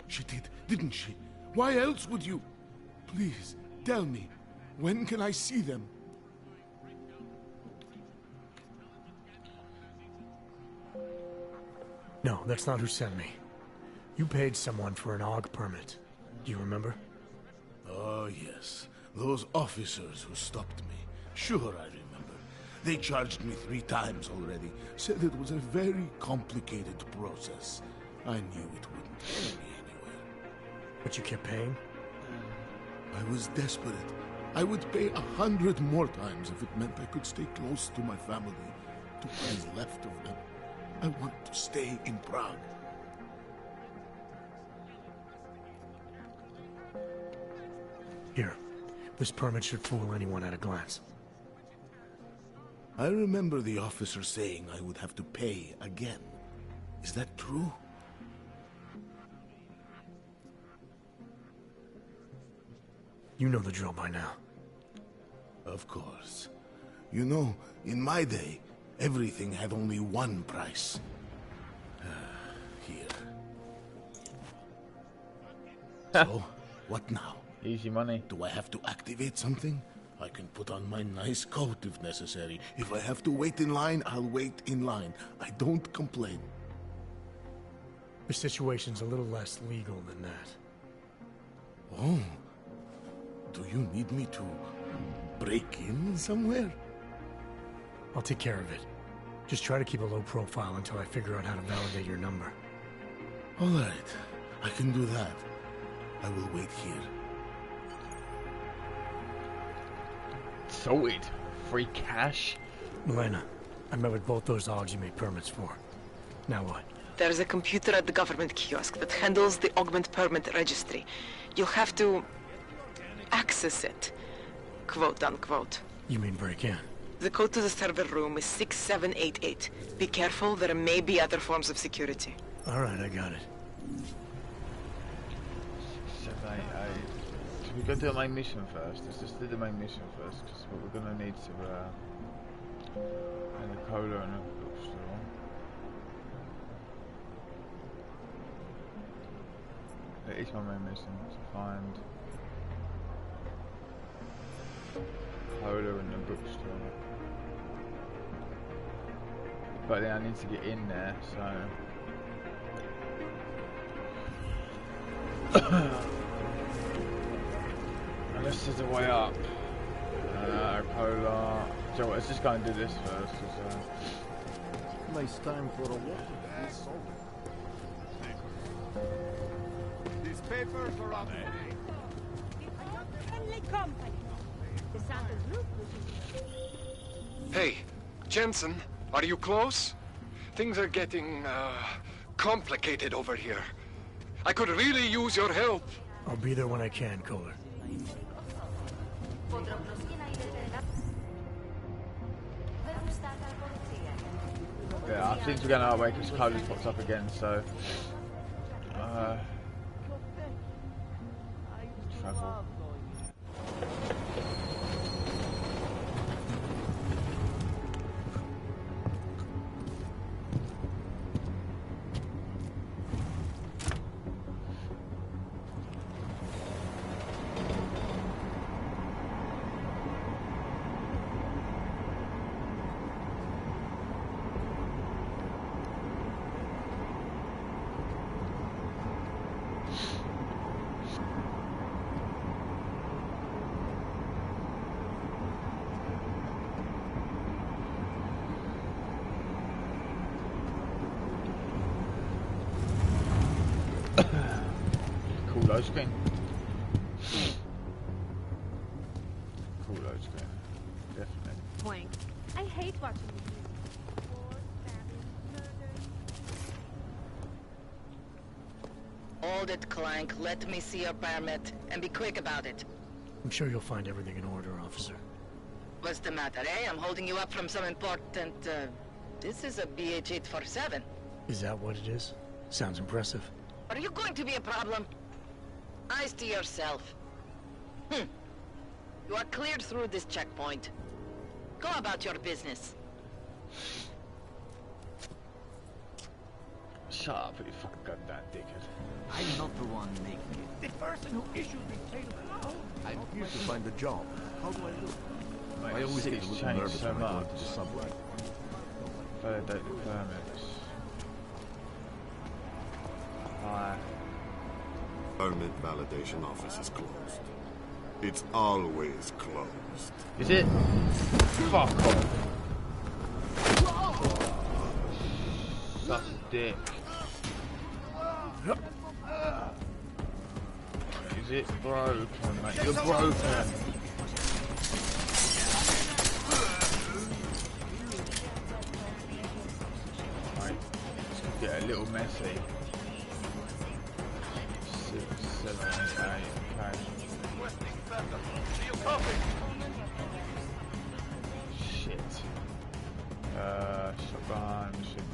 [SPEAKER 18] She did, didn't she? Why else would you? Please, tell me. When can I see them?
[SPEAKER 2] No, that's not who sent me. You paid someone for an AUG permit. Do you remember?
[SPEAKER 18] Oh, yes. Those officers who stopped me. Sure, I remember. They charged me 3 times already. Said it was a very complicated process. I knew it wouldn't get me anywhere.
[SPEAKER 2] But you kept paying?
[SPEAKER 18] I was desperate. I would pay 100 more times if it meant I could stay close to my family. To what is left of them. I want to stay in Prague.
[SPEAKER 2] Here. This permit should fool anyone at a glance.
[SPEAKER 18] I remember the officer saying I would have to pay again. Is that true?
[SPEAKER 2] You know the drill by now.
[SPEAKER 18] Of course. You know, in my day, everything had only one price. Here. So, what now?
[SPEAKER 9] Easy money.
[SPEAKER 18] Do I have to activate something? I can put on my nice coat if necessary. If I have to wait in line, I'll wait in line. I don't complain.
[SPEAKER 2] The situation's a little less legal than that.
[SPEAKER 18] Oh. Do you need me to break in somewhere?
[SPEAKER 2] I'll take care of it. Just try to keep a low profile until I figure out how to validate your number.
[SPEAKER 18] All right. I can do that. I will wait here.
[SPEAKER 9] Sorted. Free cash.
[SPEAKER 2] Milena, I met with both those AUGs you made permits for. Now what?
[SPEAKER 13] There's a computer at the government kiosk that handles the augment permit registry. You'll have to access it, quote unquote.
[SPEAKER 2] You mean break in?
[SPEAKER 13] The code to the server room is 6788. Be careful, there may be other forms of security.
[SPEAKER 2] All right, I got it.
[SPEAKER 9] We're going to do the main mission first. Let's just do the main mission first, because we're going to need to and a cola and a bookstore. It is my main mission to find cola in the bookstore. But then I need to get in there, so unless there's a way up. Cola. So let's just go and do this first.
[SPEAKER 18] Nice time for a walk.
[SPEAKER 12] These papers are up.
[SPEAKER 20] Hey, Jensen, are you close? Things are getting, complicated over here. I could really use your help.
[SPEAKER 2] I'll be there when I can, Kohler.
[SPEAKER 9] Yeah, I think we're going our way because Kohler's popped up again, so travel. Cool load screen. Cool load screen. Definitely.
[SPEAKER 5] Wank. I hate watching these.
[SPEAKER 19] Hold it, Clank. Let me see your permit, and be quick about it.
[SPEAKER 2] I'm sure you'll find everything in order, officer.
[SPEAKER 19] What's the matter, eh? I'm holding you up from some important, This is a BH-847.
[SPEAKER 2] Is that what it is? Sounds impressive.
[SPEAKER 19] Are you going to be a problem? Eyes to yourself. You are cleared through this checkpoint. Go about your business.
[SPEAKER 9] Shut up, you fucking goddamn dickhead.
[SPEAKER 12] I'm not the one making it. The person who issued the title.
[SPEAKER 18] I'm here to find a job. How do I look?
[SPEAKER 9] Mate,
[SPEAKER 18] I always get a
[SPEAKER 9] it's
[SPEAKER 18] little
[SPEAKER 9] changed
[SPEAKER 18] nervous
[SPEAKER 9] so
[SPEAKER 18] when I go
[SPEAKER 9] much.
[SPEAKER 18] into the subway.
[SPEAKER 9] Validate the permits. Hi.
[SPEAKER 18] Permit validation office is closed. It's always closed.
[SPEAKER 9] Is it? Fuck off. Suck a dick. Is it broken, mate? You're broken. Right, this could get a little messy. 6, 7, 8, okay. Shit. Shotgun, shit.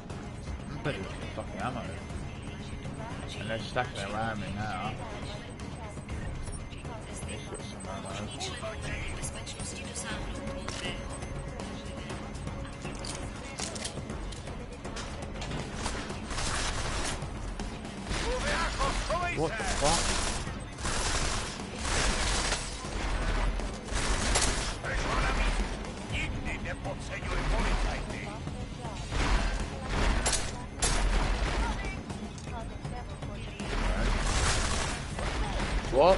[SPEAKER 9] Better get fucking ammo. And they're stacking around me now. Let's get some ammo. What the fuck? What?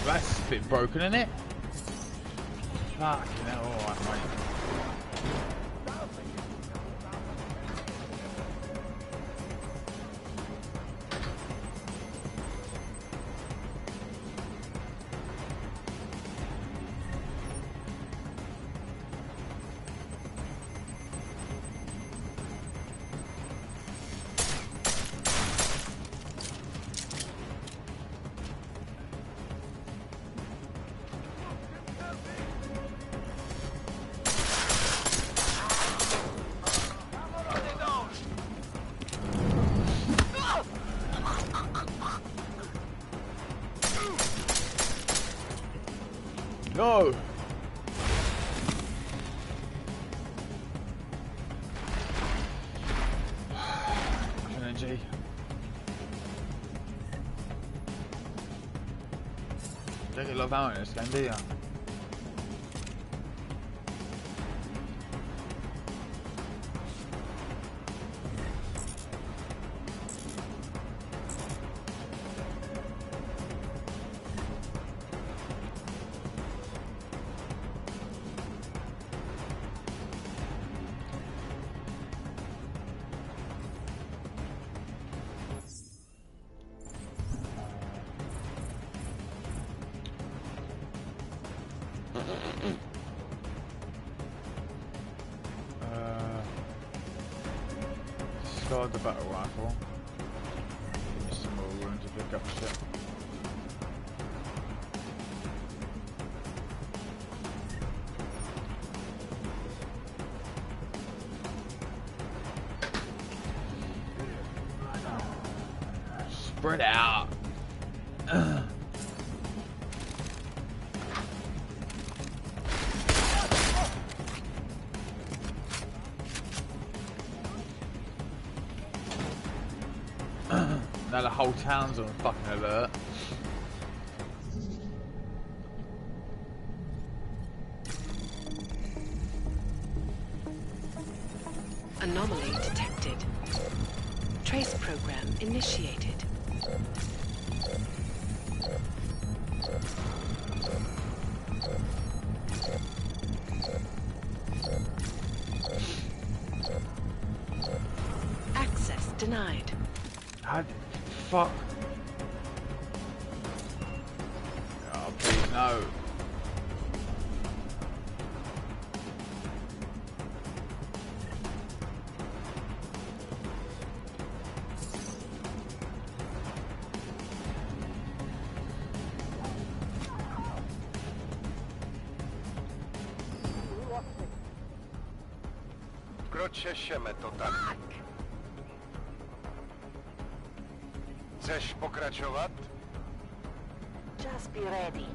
[SPEAKER 9] That's a bit broken, isn't it? Fucking hell, alright, mate. Don't get a lot of ammo in this game, do you? Discard the battle rifle. Give me some more room to pick up shit. Spread out. Now the whole town's on fucking alert.
[SPEAKER 16] Anomaly detected. Trace program initiated. Access denied.
[SPEAKER 9] How the fuck? Oh, please, no.
[SPEAKER 20] Pročešeme to tak. Chceš pokračovat?
[SPEAKER 19] Just be ready.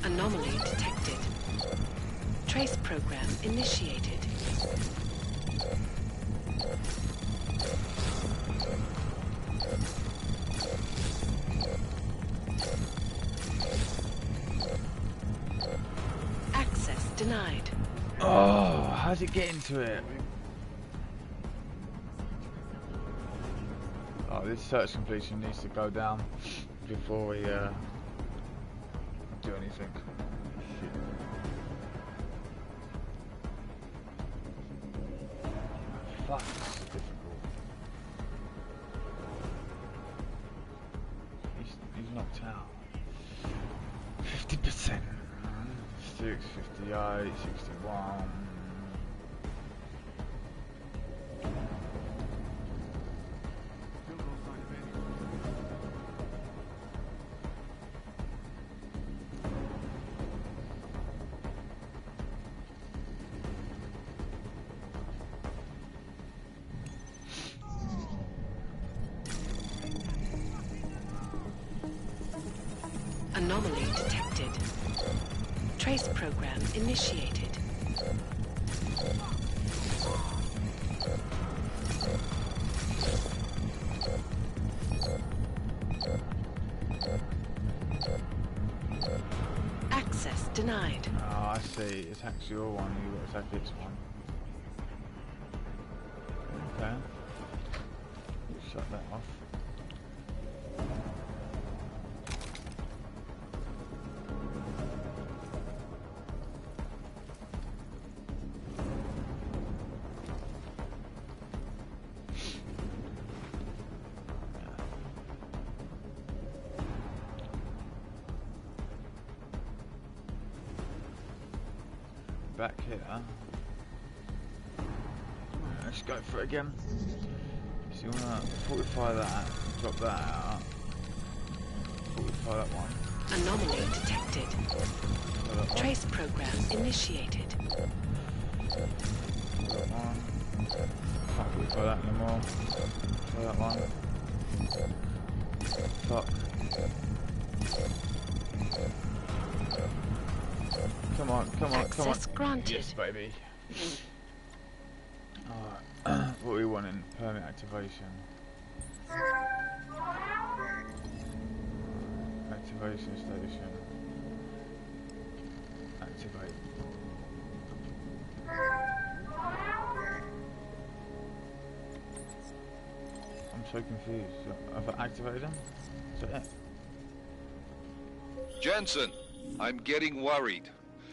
[SPEAKER 16] Anomaly detected. Trace program initiated. Access denied.
[SPEAKER 9] Oh, how's it get into it? Oh, this search completion needs to go down before we do anything. Shit. Fuck, this is difficult. He's knocked out. 50%. 6, 58, 61.
[SPEAKER 16] Anomaly detected. Trace program initiated. Access denied.
[SPEAKER 9] Oh, I see. Attacks your one, you got to attack its one. Okay. Shut that off. back here. Let's go for it again. So you wanna fortify that, drop that out. Fortify that one.
[SPEAKER 16] Anomaly detected. Trace program initiated.
[SPEAKER 9] That one. Can't fortify that anymore. Try that one. Fuck. Come on, come on, come on.
[SPEAKER 16] Access granted.
[SPEAKER 9] Yes, baby. Alright, what are we wanting? Permit activation. Activation station. Activate. I'm so confused. Have I activated them? Is that it?
[SPEAKER 3] Jensen, I'm getting worried.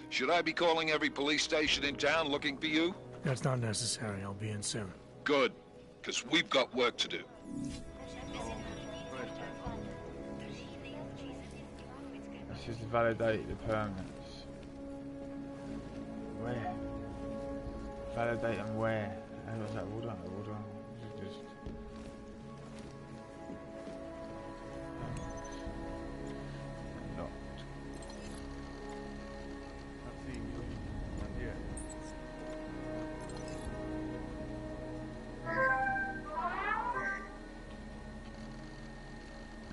[SPEAKER 3] Should I be calling every police station in town looking for you?
[SPEAKER 2] That's not necessary. I'll be in soon.
[SPEAKER 3] Good, because we've got work to do.
[SPEAKER 9] Let's just validate the permits. Where? Validate them where? How was that? Hold on. Just... Locked.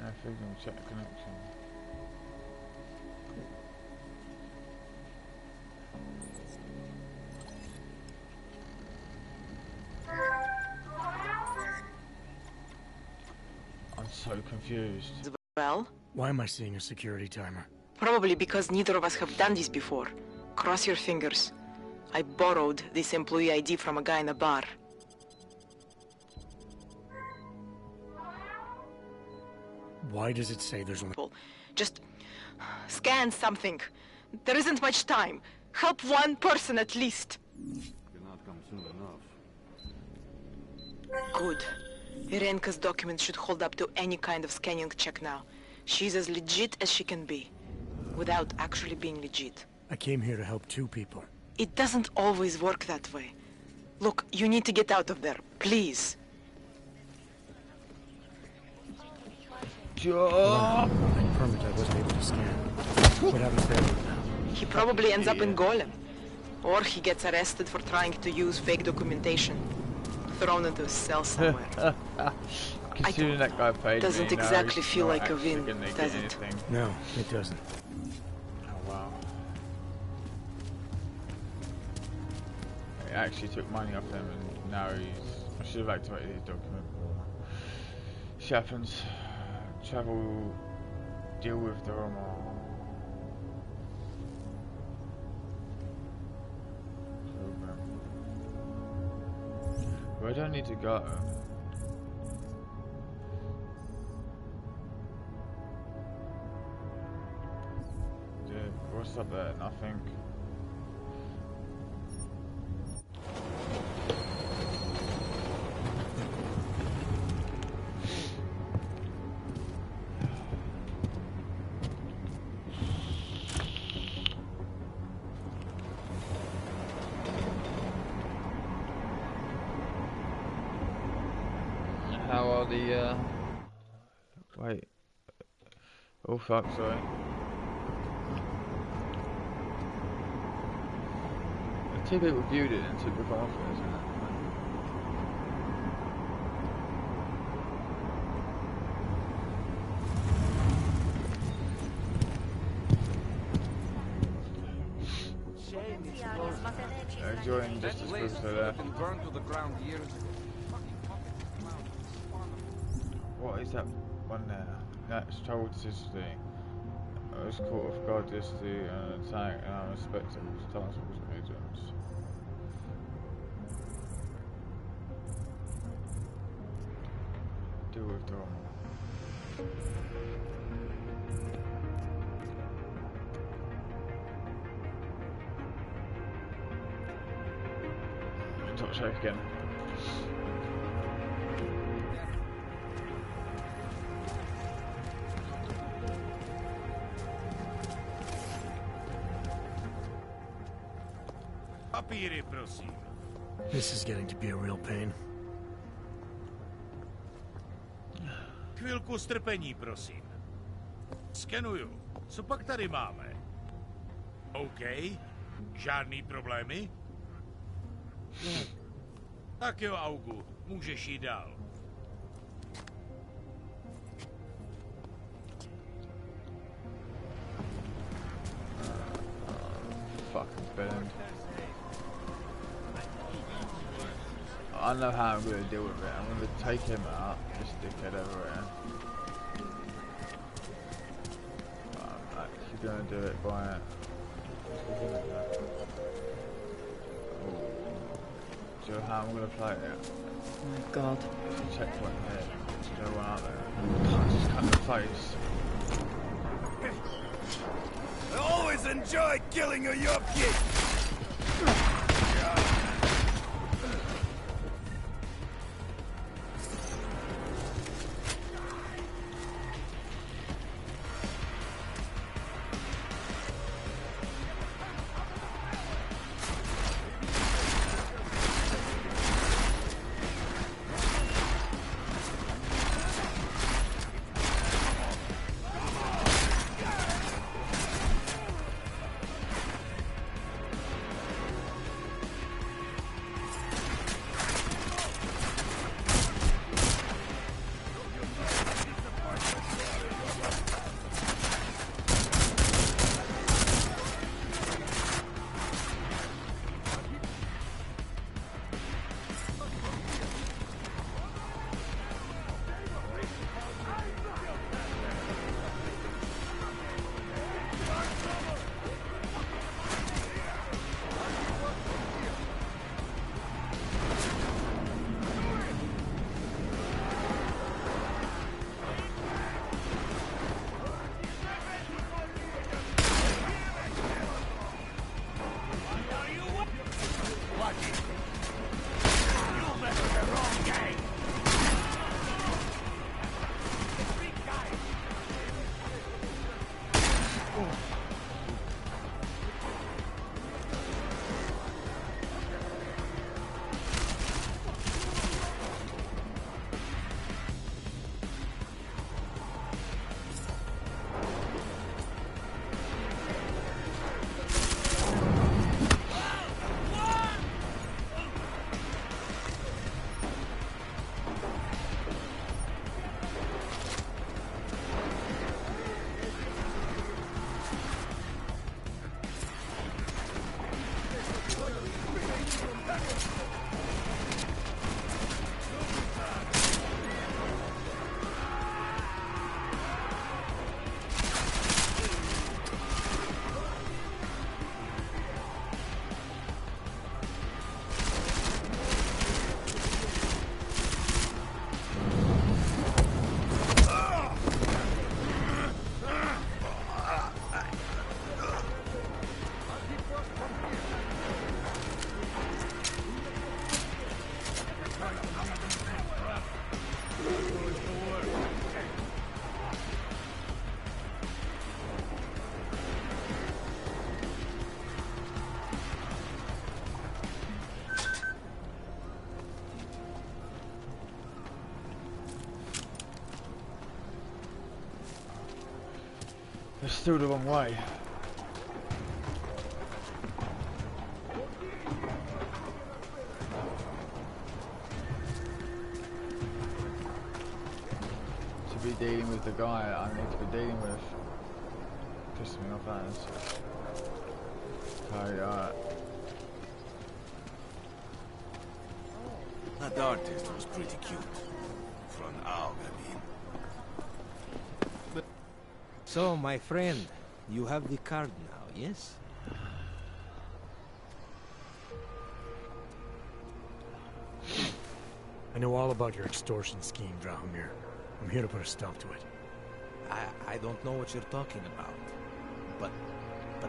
[SPEAKER 9] Now if we can check the connection. I'm so confused.
[SPEAKER 13] Well?
[SPEAKER 2] Why am I seeing a security timer?
[SPEAKER 13] Probably because neither of us have done this before. Cross your fingers. I borrowed this employee ID from a guy in a bar.
[SPEAKER 2] Why does it say there's only...
[SPEAKER 13] Just scan something. There isn't much time. Help one person at least.
[SPEAKER 18] Cannot come soon enough.
[SPEAKER 13] Good. Irenka's documents should hold up to any kind of scanning check now. She's as legit as she can be, without actually being legit.
[SPEAKER 2] I came here to help two people.
[SPEAKER 13] It doesn't always work that way. Look, you need to get out of there, please.
[SPEAKER 2] Well, permit I wasn't able to scan. What happens there now?
[SPEAKER 13] He probably ends up in Golem. Or he gets arrested for trying to use fake documentation. Thrown into a cell somewhere.
[SPEAKER 9] Considering that guy paid
[SPEAKER 13] doesn't
[SPEAKER 9] me,
[SPEAKER 13] exactly feel like a win, does it?
[SPEAKER 9] Anything.
[SPEAKER 2] No, it doesn't.
[SPEAKER 9] Oh wow. He actually took money off them and now he's... I should have activated his document. Shit happens. Travel... Deal with the Roma. Where do I need to go? Dude, what's up there? Nothing. How are the, wait. Oh fuck, sorry. The two people viewed it and took the photo, isn't it? Join Justice Groups are there.
[SPEAKER 7] Burned to the ground years ago.
[SPEAKER 9] What is that one there? That's told Cicely. I was caught off guard yesterday and attack and I'm expecting task force agents. Deal with them. Top check again.
[SPEAKER 6] Papíry, prosím.
[SPEAKER 2] This is getting to be a real pain.
[SPEAKER 6] Chvilku strpení, prosím. Skenuju. Co pak tady máme? OK. Žádný problémy? Tak jo, Augu. Můžeš jít dál.
[SPEAKER 9] Fucking burned. I know how I'm going to deal with it. I'm going to take him out, this dickhead over here. I'm actually going to do it by... So how I'm going to play it?
[SPEAKER 13] Oh my god.
[SPEAKER 9] There's a checkpoint here. There's no one out there. I just cut the face.
[SPEAKER 4] I always enjoy killing a Yorkie!
[SPEAKER 9] It's still the wrong way. To be dealing with the guy I need to be dealing with. Pissing me off, that is. Okay,
[SPEAKER 18] That artist was pretty cute. For an owl, I mean.
[SPEAKER 8] So, my friend, you have the card now, yes?
[SPEAKER 2] I know all about your extortion scheme, Drahomir. I'm here to put a stop to it.
[SPEAKER 8] I don't know what you're talking about. But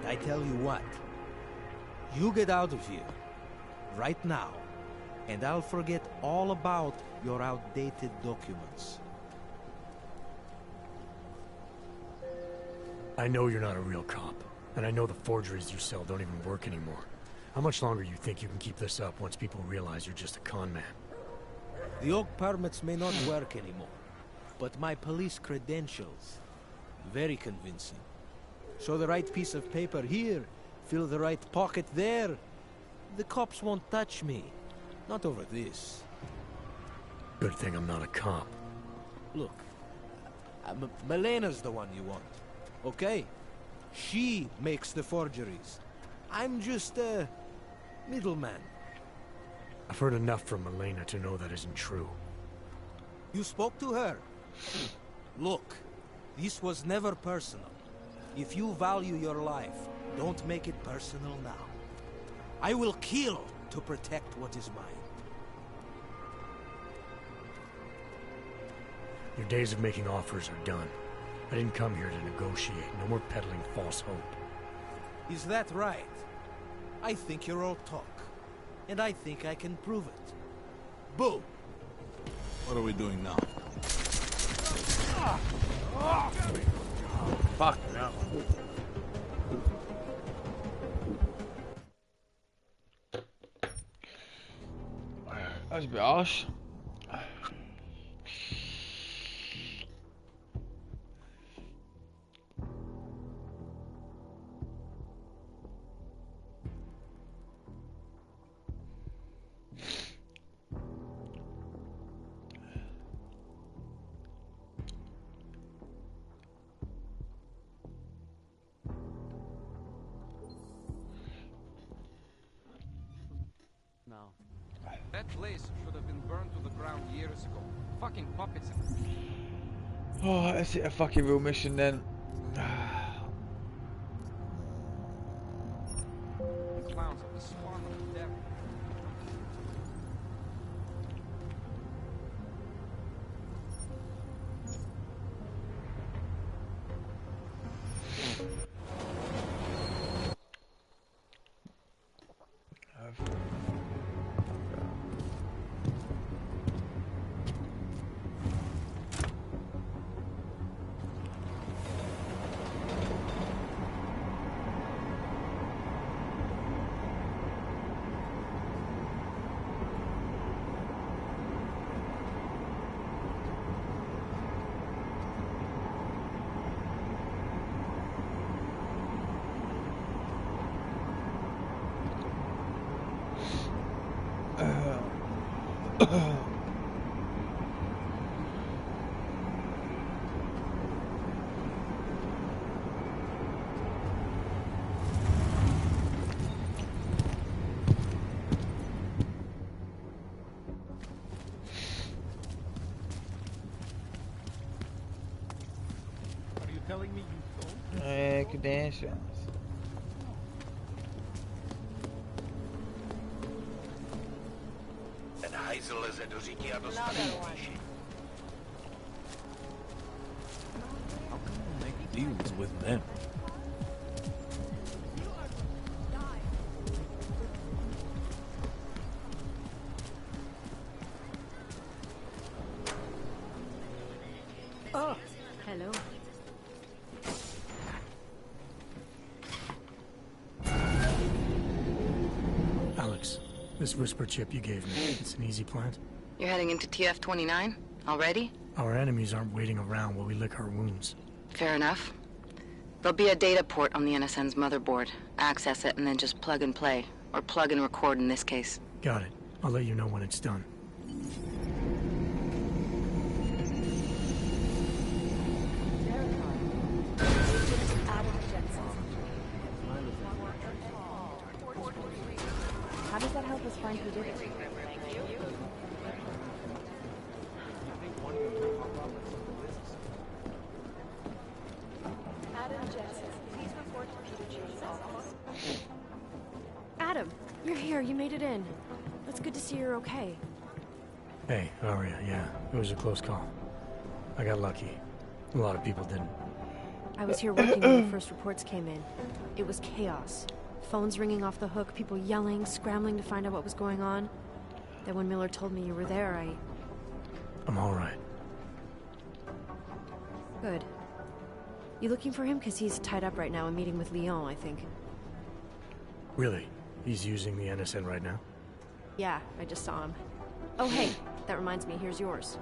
[SPEAKER 8] I tell you what. You get out of here. Right now. And I'll forget all about your outdated documents.
[SPEAKER 2] I know you're not a real cop. And I know the forgeries you sell don't even work anymore. How much longer you think you can keep this up once people realize you're just a con man?
[SPEAKER 8] The oak permits may not work anymore, but my police credentials, very convincing. Show the right piece of paper here, fill the right pocket there. The cops won't touch me. Not over this.
[SPEAKER 2] Good thing I'm not a cop.
[SPEAKER 8] Look, Melena's the one you want, okay? She makes the forgeries. I'm just a middleman.
[SPEAKER 2] I've heard enough from Elena to know that isn't true.
[SPEAKER 8] You spoke to her? Look, this was never personal. If you value your life, don't make it personal now. I will kill to protect what is mine.
[SPEAKER 2] Your days of making offers are done. I didn't come here to negotiate. No more peddling false hope.
[SPEAKER 8] Is that right? I think you're all talk. And I think I can prove it. Boo!
[SPEAKER 18] What are we doing now?
[SPEAKER 9] Fuck no. That was a bit harsh.
[SPEAKER 7] That place should have been burned to the ground years ago. Fucking puppets.
[SPEAKER 9] Oh, is it a fucking real mission then?
[SPEAKER 7] Clowns of the spawn of the devil.
[SPEAKER 21] Telling me you don't?
[SPEAKER 9] Credentials.
[SPEAKER 22] How come you make deals with them?
[SPEAKER 17] Oh, hello.
[SPEAKER 2] Alex, this whisper chip you gave me, it's an easy plant.
[SPEAKER 19] You're heading into TF-29? Already?
[SPEAKER 2] Our enemies aren't waiting around while we lick our wounds.
[SPEAKER 19] Fair enough. There'll be a data port on the NSN's motherboard. Access it and then just plug and play. Or plug and record in this case.
[SPEAKER 2] Got it. I'll let you know when it's done.
[SPEAKER 5] How does that help us find who did it?
[SPEAKER 17] Adam, you're here. You made it in. It's good to see you're okay.
[SPEAKER 2] Hey, how are you? Yeah, it was a close call. I got lucky. A lot of people didn't.
[SPEAKER 17] I was here working when the first reports came in. It was chaos. Phones ringing off the hook, people yelling, scrambling to find out what was going on. Then when Miller told me you were there,
[SPEAKER 2] I'm all right.
[SPEAKER 17] Good. You looking for him? Because he's tied up right now and meeting with Leon, I think.
[SPEAKER 2] Really? He's using the NSN right now?
[SPEAKER 17] Yeah, I just saw him. Oh hey, that reminds me, here's yours.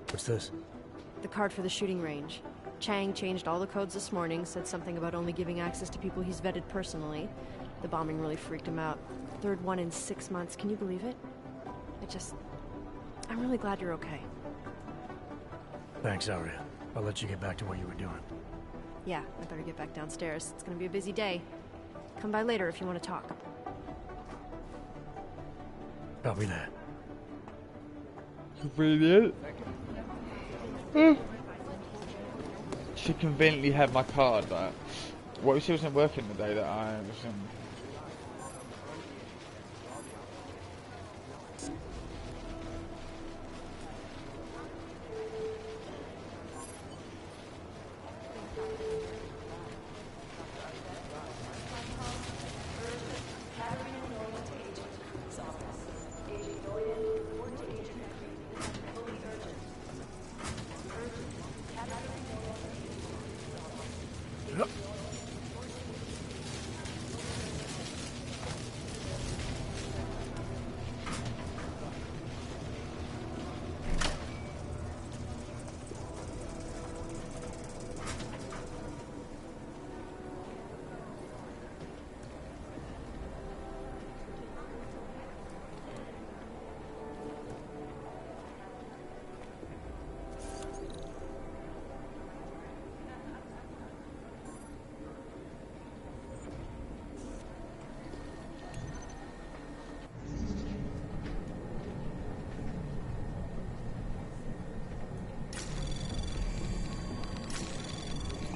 [SPEAKER 2] What's this?
[SPEAKER 17] The card for the shooting range. Chang changed all the codes this morning, said something about only giving access to people he's vetted personally. The bombing really freaked him out. Third one in 6 months, can you believe it? I'm really glad you're okay.
[SPEAKER 2] Thanks, Aria. I'll let you get back to what you were doing.
[SPEAKER 17] Yeah, I better get back downstairs. It's gonna be a busy day. Come by later if you want to talk.
[SPEAKER 2] Copy that.
[SPEAKER 9] Convenient. She conveniently had my card, but what if she wasn't working the day that I was in?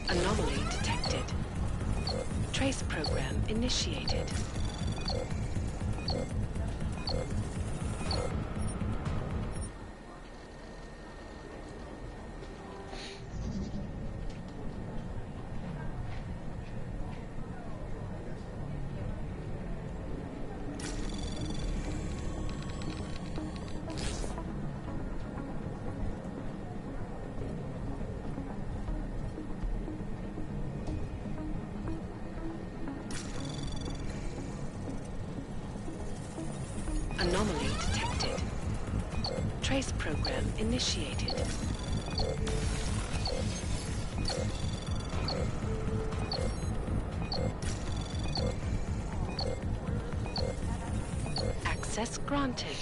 [SPEAKER 16] Anomaly detected. Trace program initiated. Anomaly detected. Trace program initiated. Access granted.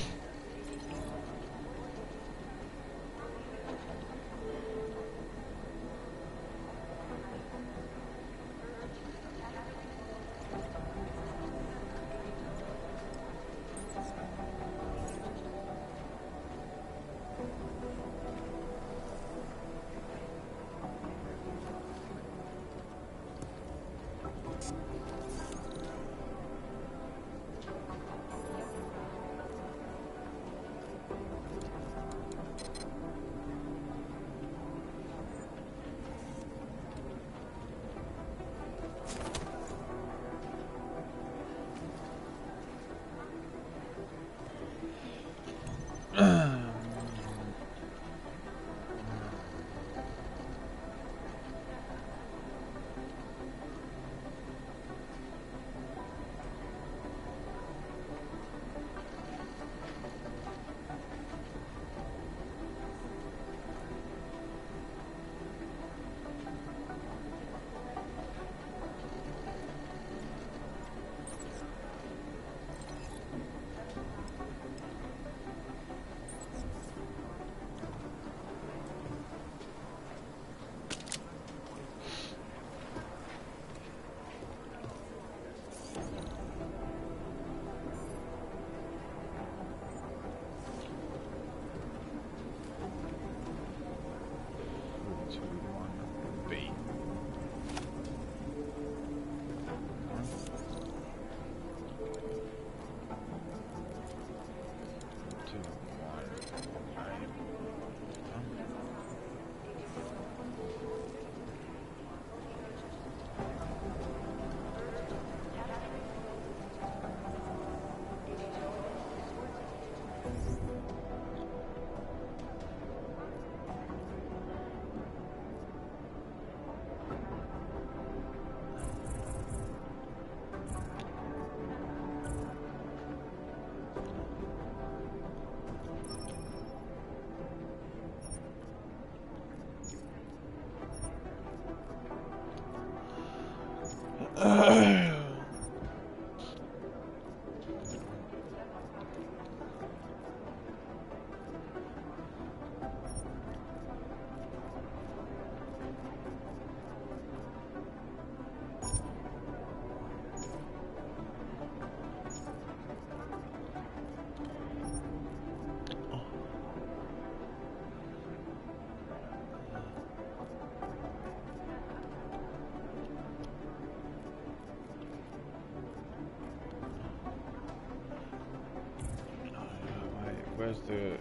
[SPEAKER 9] Where's the...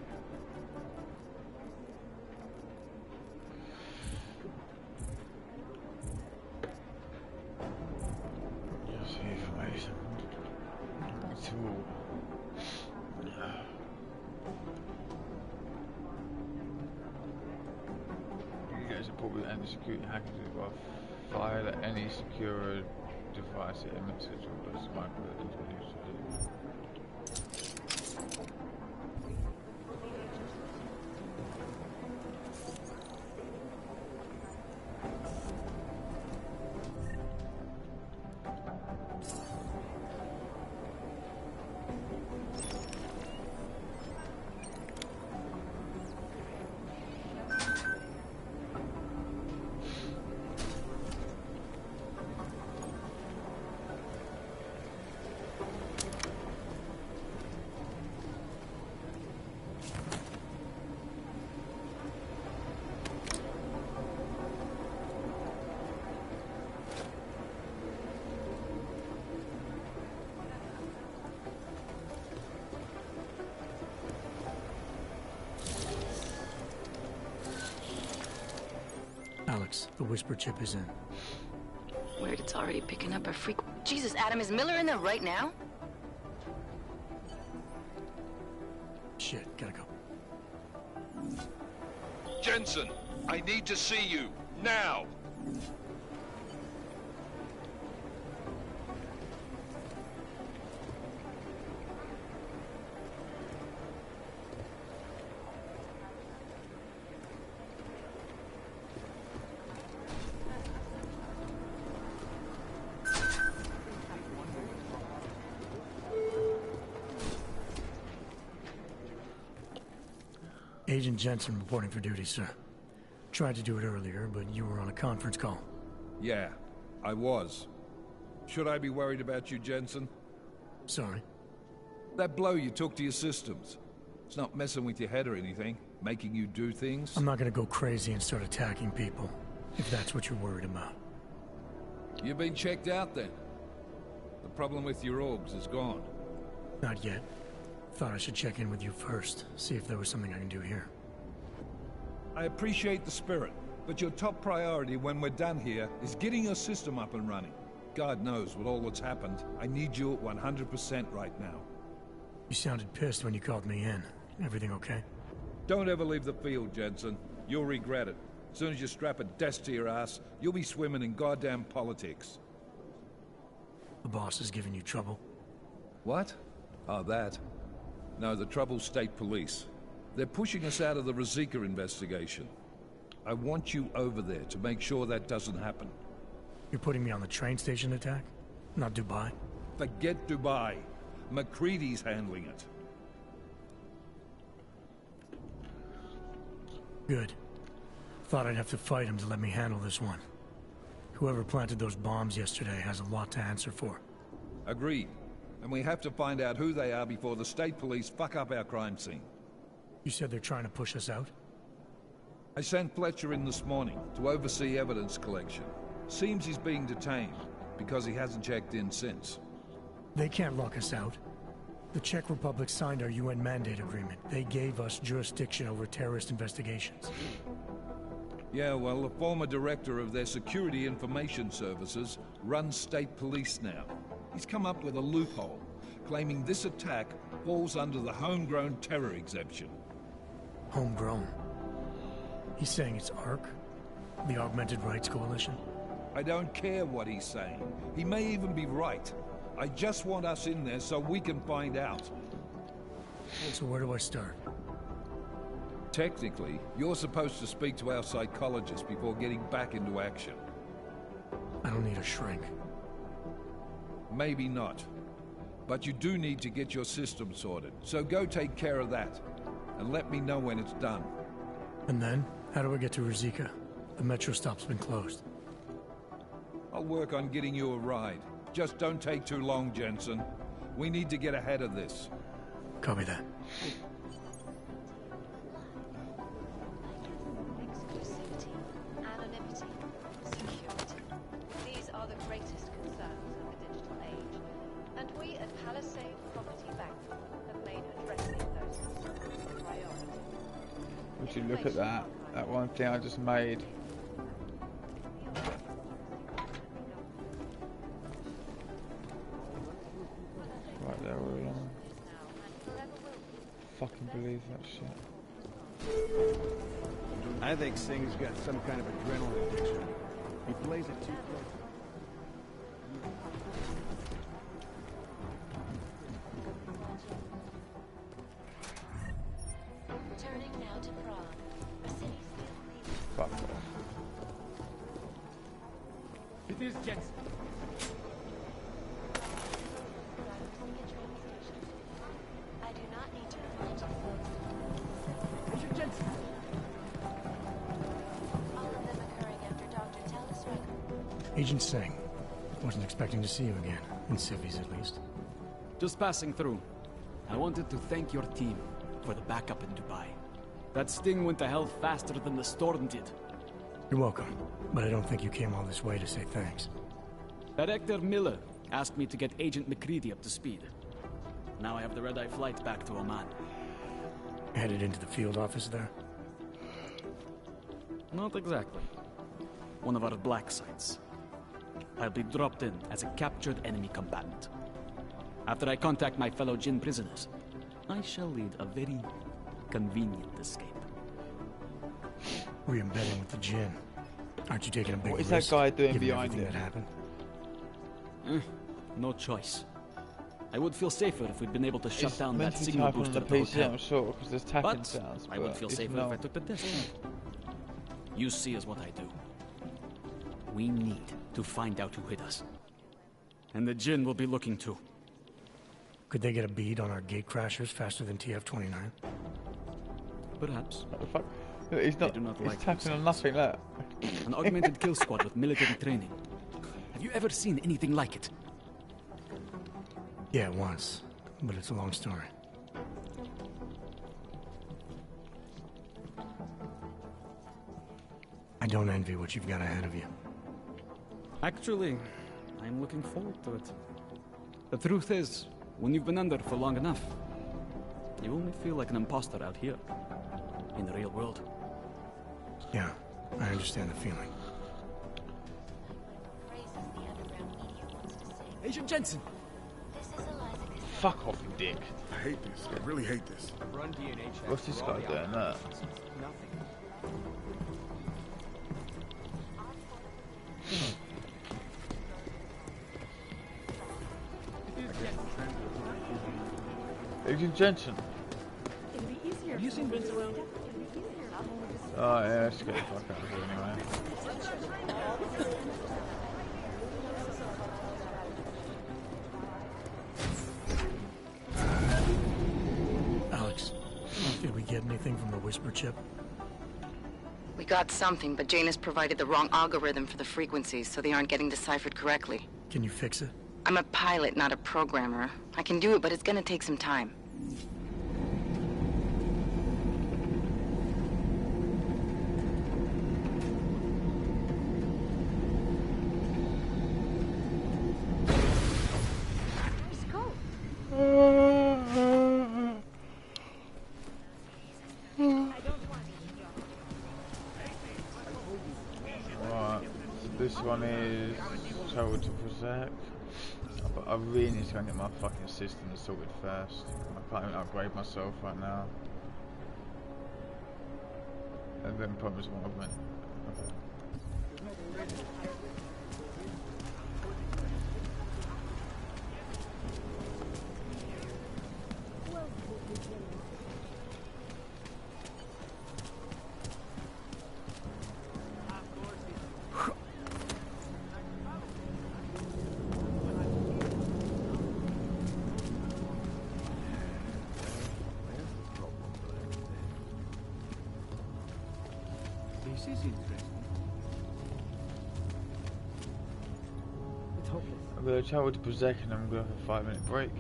[SPEAKER 9] Just see information. Tool. You guys are probably any security hackers who are fired at any secure device that emits it or does micro introduce it.
[SPEAKER 2] Alex, the whisper chip is in.
[SPEAKER 19] Weird, it's already picking up a freak. Jesus, Adam, is Miller in there right now?
[SPEAKER 2] Shit, gotta go.
[SPEAKER 3] Jensen, I need to see you, now!
[SPEAKER 2] Agent Jensen reporting for duty, sir. Tried to do it earlier, but you were on a conference call.
[SPEAKER 10] Yeah, I was. Should I be worried about you, Jensen?
[SPEAKER 2] Sorry?
[SPEAKER 10] That blow you took to your systems. It's not messing with your head or anything, making you do things.
[SPEAKER 2] I'm not gonna go crazy and start attacking people, if that's what you're worried about.
[SPEAKER 10] You've been checked out then? The problem with your orgs is gone.
[SPEAKER 2] Not yet. Thought I should check in with you first, see if there was something I can do here.
[SPEAKER 10] I appreciate the spirit, but your top priority when we're done here is getting your system up and running. God knows with all that's happened, I need you at 100% right now.
[SPEAKER 2] You sounded pissed when you called me in. Everything okay?
[SPEAKER 10] Don't ever leave the field, Jensen. You'll regret it. As soon as you strap a desk to your ass, you'll be swimming in goddamn politics.
[SPEAKER 2] The boss is giving you trouble?
[SPEAKER 10] What? Oh, that. No, the trouble's state police. They're pushing us out of the Ruzicka investigation. I want you over there to make sure that doesn't happen.
[SPEAKER 2] You're putting me on the train station attack? Not Dubai?
[SPEAKER 10] Forget Dubai. McCready's handling it.
[SPEAKER 2] Good. Thought I'd have to fight him to let me handle this one. Whoever planted those bombs yesterday has a lot to answer for.
[SPEAKER 10] Agreed. And we have to find out who they are before the state police fuck up our crime scene.
[SPEAKER 2] You said they're trying to push us out?
[SPEAKER 10] I sent Fletcher in this morning to oversee evidence collection. Seems he's being detained, because he hasn't checked in since.
[SPEAKER 2] They can't lock us out. The Czech Republic signed our UN mandate agreement. They gave us jurisdiction over terrorist investigations.
[SPEAKER 10] Yeah, well, the former director of their security information services runs state police now. He's come up with a loophole, claiming this attack falls under the homegrown terror exemption.
[SPEAKER 2] Homegrown? He's saying it's ARC? The Augmented Rights Coalition?
[SPEAKER 10] I don't care what he's saying. He may even be right. I just want us in there so we can find out.
[SPEAKER 2] So where do I start?
[SPEAKER 10] Technically, you're supposed to speak to our psychologist before getting back into action.
[SPEAKER 2] I don't need a shrink.
[SPEAKER 10] Maybe not. But you do need to get your system sorted, so go take care of that. And let me know when it's done.
[SPEAKER 2] And then? How do I get to Ruzicka? The metro stop's been closed.
[SPEAKER 10] I'll work on getting you a ride. Just don't take too long, Jensen. We need to get ahead of this.
[SPEAKER 2] Copy that.
[SPEAKER 14] Exclusivity, anonymity, security. These are the greatest concerns of the digital age. And we at Palisade Property Bank have made addressing those concerns
[SPEAKER 9] actually look at that. That one thing I just made. Right there, all along. Fucking believe that shit.
[SPEAKER 22] I think Singh's got some kind of adrenaline addiction. He plays it too close.
[SPEAKER 14] Turning now to Prague, a city still leaving.
[SPEAKER 9] Fuck off.
[SPEAKER 1] It is Jensen.
[SPEAKER 14] I do not need to remind you folks.
[SPEAKER 1] Agent Jensen.
[SPEAKER 14] All of them occurring after Dr. Tellis record.
[SPEAKER 2] Agent Singh. Wasn't expecting to see you again. In civvies, at least.
[SPEAKER 1] Just passing through. I wanted to thank your team for the backup in Dubai. That sting went to hell faster than the storm did.
[SPEAKER 2] You're welcome. But I don't think you came all this way to say thanks.
[SPEAKER 1] Director Miller asked me to get Agent McCready up to speed. Now I have the red-eye flight back to Oman.
[SPEAKER 2] Headed into the field office there?
[SPEAKER 1] Not exactly. One of our black sites. I'll be dropped in as a captured enemy combatant. After I contact my fellow Jinn prisoners, I shall lead a very convenient escape.
[SPEAKER 2] Re-embedding with the Jinn. Aren't you taking a big
[SPEAKER 9] What is
[SPEAKER 2] risk,
[SPEAKER 9] that guy doing
[SPEAKER 2] given
[SPEAKER 9] behind
[SPEAKER 2] everything
[SPEAKER 9] him?
[SPEAKER 2] that happened?
[SPEAKER 1] No choice. I would feel safer if we'd been able to shut
[SPEAKER 9] It's
[SPEAKER 1] down
[SPEAKER 9] meant
[SPEAKER 1] that
[SPEAKER 9] to be
[SPEAKER 1] signal
[SPEAKER 9] typing on
[SPEAKER 1] booster
[SPEAKER 9] the
[SPEAKER 1] at the
[SPEAKER 9] PC,
[SPEAKER 1] hotel.
[SPEAKER 9] I'm sure, because there's tapping
[SPEAKER 1] But
[SPEAKER 9] sounds.
[SPEAKER 1] I would
[SPEAKER 9] but
[SPEAKER 1] feel
[SPEAKER 9] it's
[SPEAKER 1] safer
[SPEAKER 9] not.
[SPEAKER 1] if I took the test. You see is what I do. We need to find out who hit us. And the Jinn will be looking too.
[SPEAKER 2] Could they get a bead on our gate crashers faster than TF-29?
[SPEAKER 1] Perhaps.
[SPEAKER 9] What the fuck? He's not.
[SPEAKER 1] do not
[SPEAKER 9] He's
[SPEAKER 1] like
[SPEAKER 9] tapping on nothing. Look.
[SPEAKER 1] An augmented kill squad with military training. Have you ever seen anything like it?
[SPEAKER 2] Yeah, once. But it's a long story. I don't envy what you've got ahead of you.
[SPEAKER 1] Actually, I'm looking forward to it. The truth is, when you've been under for long enough, you only feel like an imposter out here, in the real world.
[SPEAKER 2] Yeah, I understand the feeling.
[SPEAKER 1] Agent Jensen!
[SPEAKER 9] Fuck off, you dick.
[SPEAKER 18] I hate this. I really hate this.
[SPEAKER 1] Run DNA checks.
[SPEAKER 9] What's this guy doing? That. Agent Jensen.
[SPEAKER 21] Have you seen Vince around?
[SPEAKER 9] Oh yeah, let's get the fuck out of here anyway.
[SPEAKER 2] Alex, did we get anything from the Whisper chip?
[SPEAKER 19] We got something, but Jane has provided the wrong algorithm for the frequencies, so they aren't getting deciphered correctly.
[SPEAKER 2] Can you fix it?
[SPEAKER 19] I'm a pilot, not a programmer. I can do it, but it's gonna take some time.
[SPEAKER 9] Right, so this one is travel to Prozak. But I really need to go and get my fucking system sorted first. I can't even upgrade myself right now. And then problems won't augment.
[SPEAKER 22] This is interesting. It's hopeless.
[SPEAKER 9] I'm gonna travel to Prozak and I'm gonna have a 5-minute break.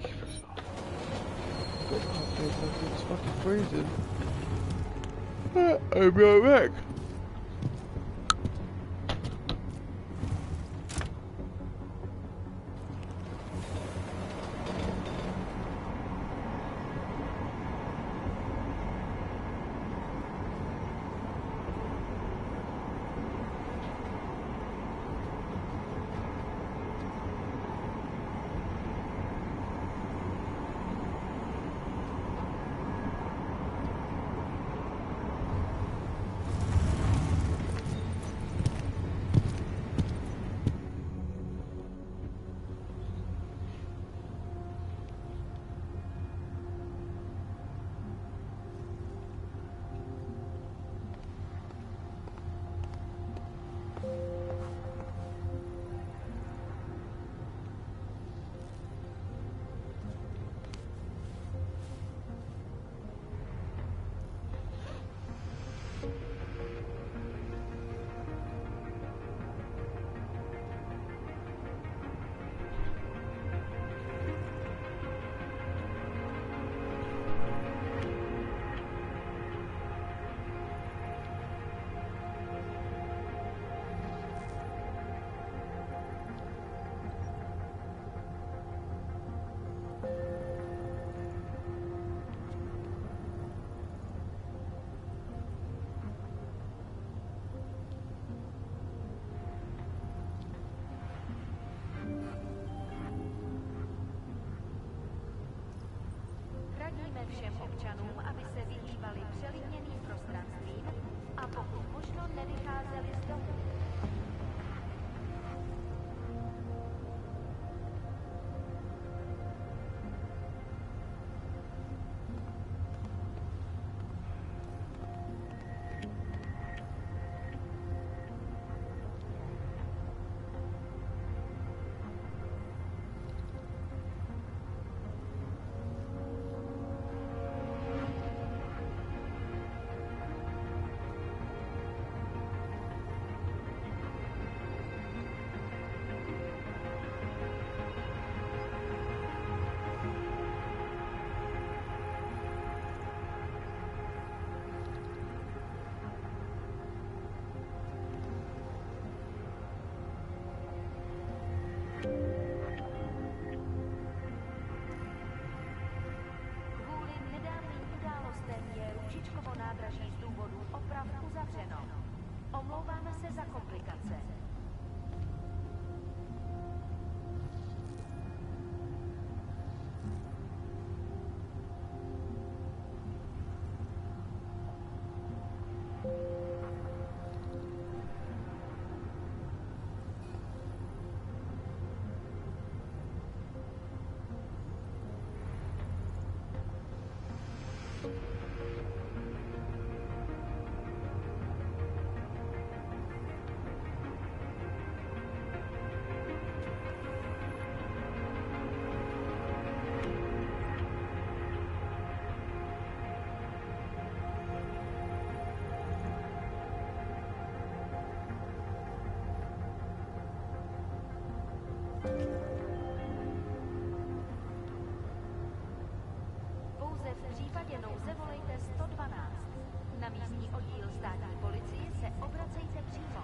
[SPEAKER 9] It's fucking freezing. I'll be right back.
[SPEAKER 14] všem občanům, aby se vyhýbali přelidněným prostranstvím a pokud možno nevycházeli z domu. Kvůli nedávným událostem je Růžičkovo nádraží z důvodu oprav uzavřeno. Omlouváme se za komplikace. Pouze v případě nouze volejte 112. Na místní oddíl státní policie se obracejte přímo.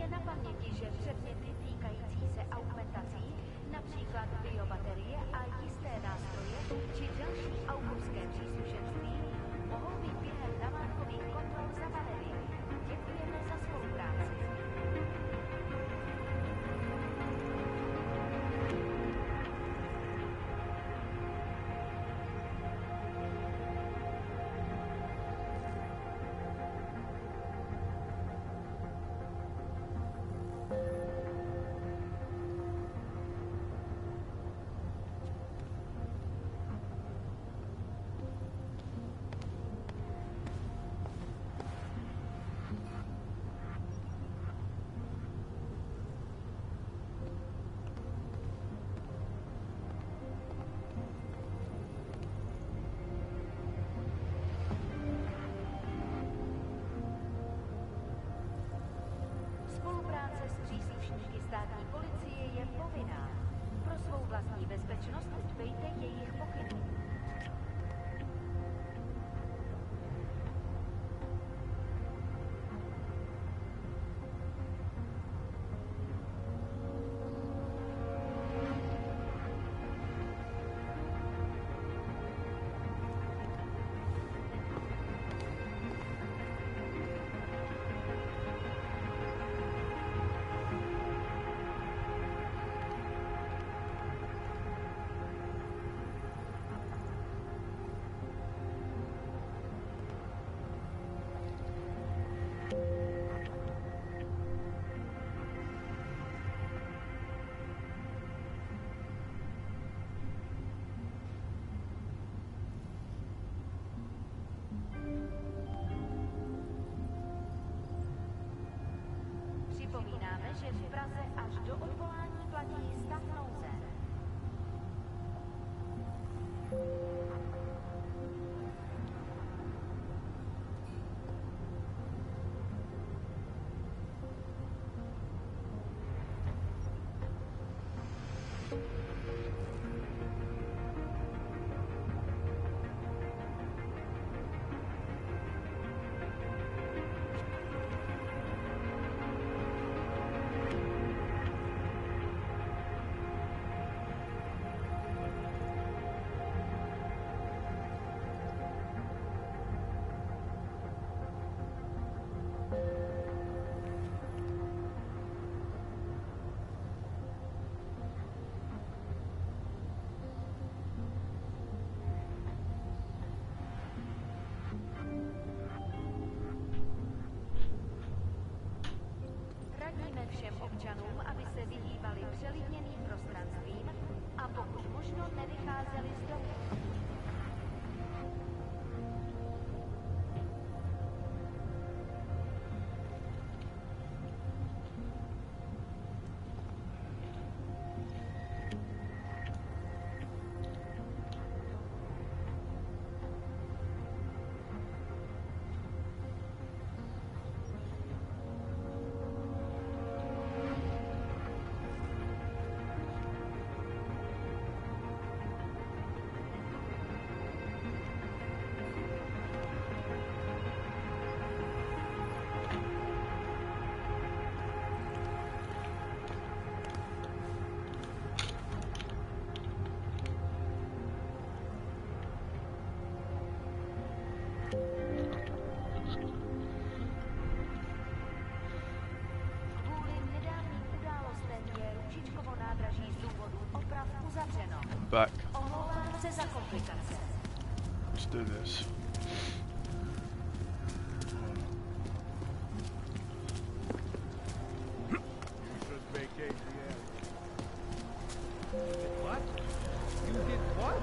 [SPEAKER 14] Mějte na paměti, že předměty týkající se augmentací, například biobaterie a jisté nástroje či další augovské příslušenství, mohou být během namátkových kontrol zabaleny. Děkujeme za spolupráci. Spolupráce s příslušníky státní policie je povinná. Pro svou vlastní bezpečnost dbejte jejich pokynů. Připomínáme, že v Praze až do odvolání platí stav nouze. Radíme všem občanům, aby se vyhýbali přelidněným prostranstvím a pokud možno nevycházeli z domu.
[SPEAKER 9] Back.
[SPEAKER 14] Omlouvám se za komplikace.
[SPEAKER 9] Let's do this.
[SPEAKER 6] What? You did what?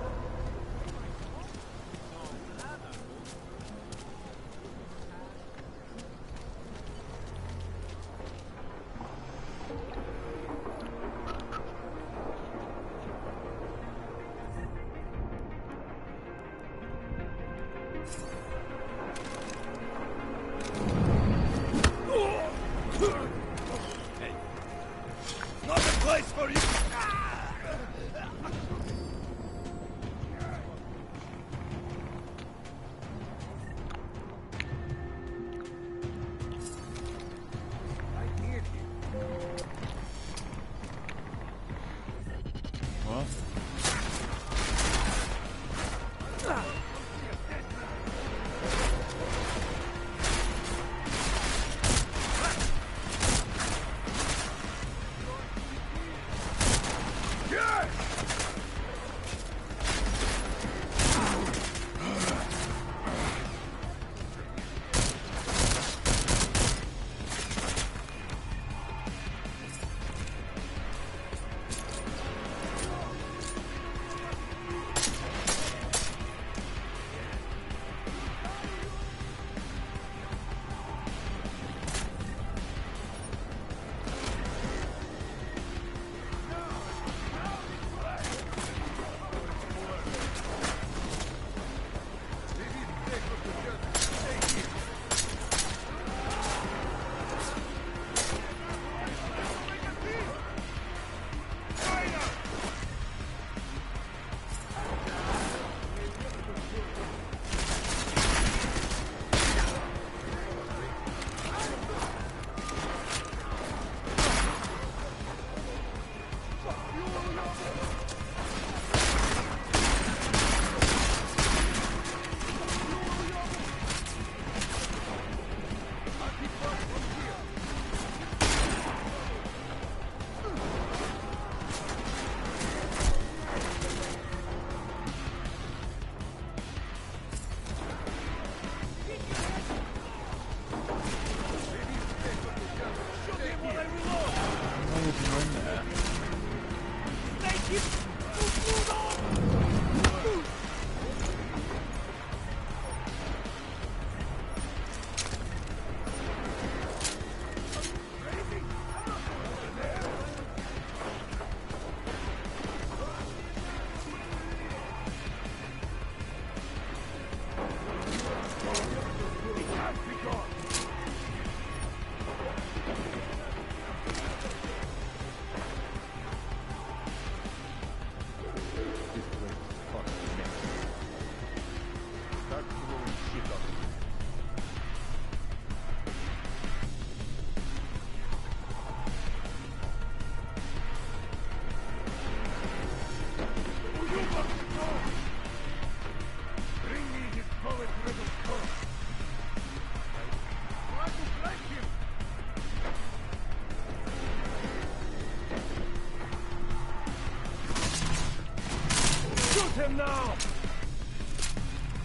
[SPEAKER 10] Him now!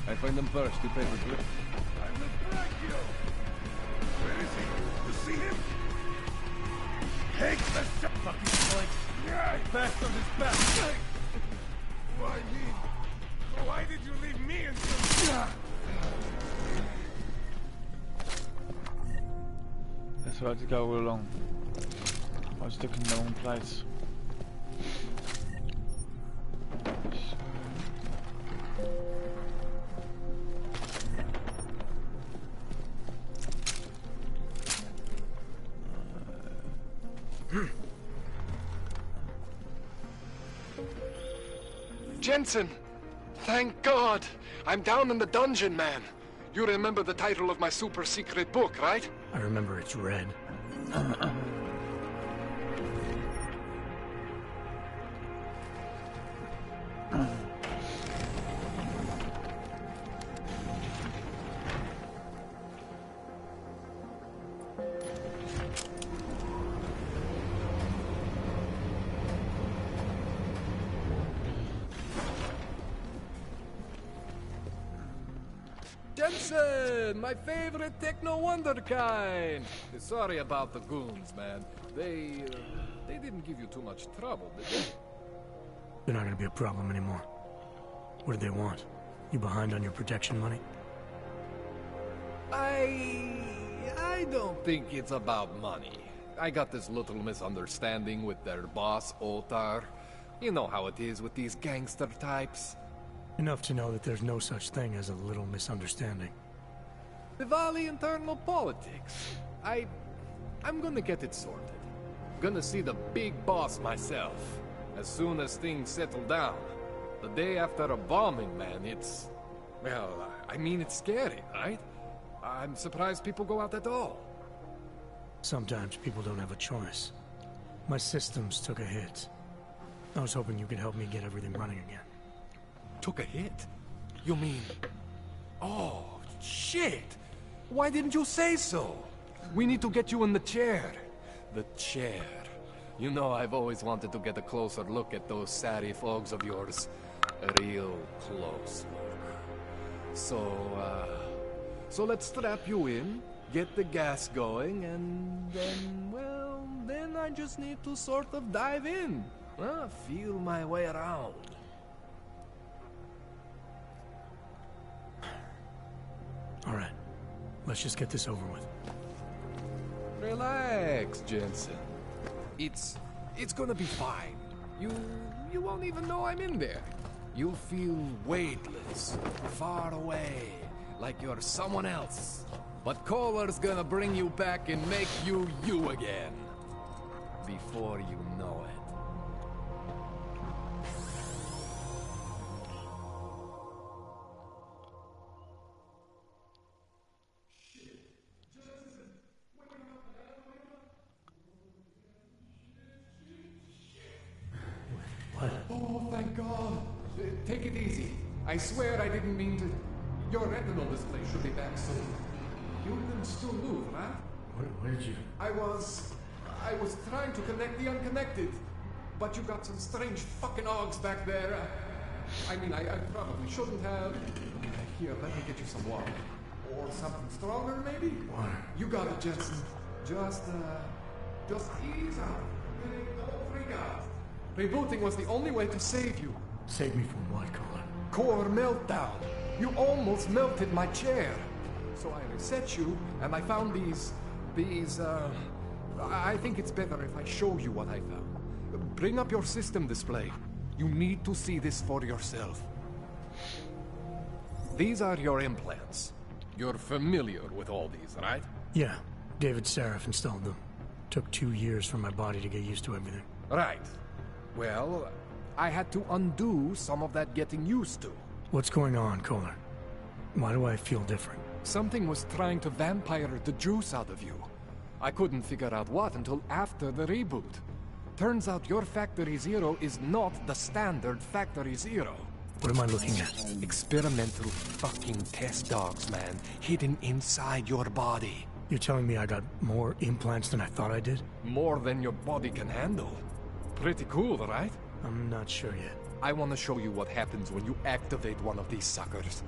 [SPEAKER 10] I find them first, you pay the bill. I will break you! Where is he? You see him? Take the shot! Fucking point! Yeah! Fast on his back! Why me? Why did you leave me until...
[SPEAKER 9] That's why I had to go all along. I was stuck in the wrong place.
[SPEAKER 20] Jensen! Thank God! I'm down in the dungeon, man. You remember the title of my super secret book, right?
[SPEAKER 2] I remember it's red.
[SPEAKER 10] Jensen, my favorite techno wonderkind. Sorry about the goons, man. They didn't give you too much trouble, did they?
[SPEAKER 2] They're not gonna be a problem anymore. What do they want? You behind on your protection money?
[SPEAKER 10] I don't think it's about money. I got this little misunderstanding with their boss, Otar. You know how it is with these gangster types.
[SPEAKER 2] Enough to know that there's no such thing as a little misunderstanding.
[SPEAKER 10] Diwali internal politics. I'm gonna get it sorted. Gonna see the big boss myself. As soon as things settle down. The day after a bombing, man, it's... Well, I mean, it's scary, right? I'm surprised people go out at all.
[SPEAKER 2] Sometimes people don't have a choice. My systems took a hit. I was hoping you could help me get everything running again.
[SPEAKER 10] Took a hit? You mean... Oh, shit! Why didn't you say so? We need to get you in the chair. The chair. You know I've always wanted to get a closer look at those satty fogs of yours. A real close look. So let's strap you in, get the gas going, and then, well, then I just need to sort of dive in. Feel my way around.
[SPEAKER 2] All right, let's just get this over with.
[SPEAKER 10] Relax, Jensen. It's gonna be fine. You won't even know I'm in there. You'll feel weightless, far away, like you're someone else. But Kohler's gonna bring you back and make you you again. Before you know it.
[SPEAKER 2] What?
[SPEAKER 10] Oh, thank God. Take it easy. I swear I didn't mean to... Your retinal display should be back soon. You can still move, right?
[SPEAKER 2] Where did you...
[SPEAKER 10] I was trying to connect the unconnected. But you got some strange fucking ogs back there. I mean, I probably shouldn't have... Here, let me get you some water. Or something stronger, maybe?
[SPEAKER 2] Water.
[SPEAKER 10] You got it, Jensen. Just ease out. Don't freak out.
[SPEAKER 11] Rebooting was the only way to save you.
[SPEAKER 2] Save me from what, Kohler?
[SPEAKER 11] Core meltdown. You almost melted my chair. So I reset you, and I found these... I think it's better if I show you what I found. Bring up your system display. You need to see this for yourself. These are your implants. You're familiar with all these, right?
[SPEAKER 2] Yeah. David Sarif installed them. Took 2 years for my body to get used to everything.
[SPEAKER 11] Right. Well, I had to undo some of that getting used to.
[SPEAKER 2] What's going on, Kohler? Why do I feel different?
[SPEAKER 11] Something was trying to vampire the juice out of you. I couldn't figure out what until after the reboot. Turns out your Factory Zero is not the standard Factory Zero.
[SPEAKER 2] What am I looking at?
[SPEAKER 11] Experimental fucking test dogs, man. Hidden inside your body.
[SPEAKER 2] You're telling me I got more implants than I thought I did?
[SPEAKER 11] More than your body can handle. Pretty cool, right?
[SPEAKER 2] I'm not sure yet.
[SPEAKER 11] I want to show you what happens when you activate one of these suckers.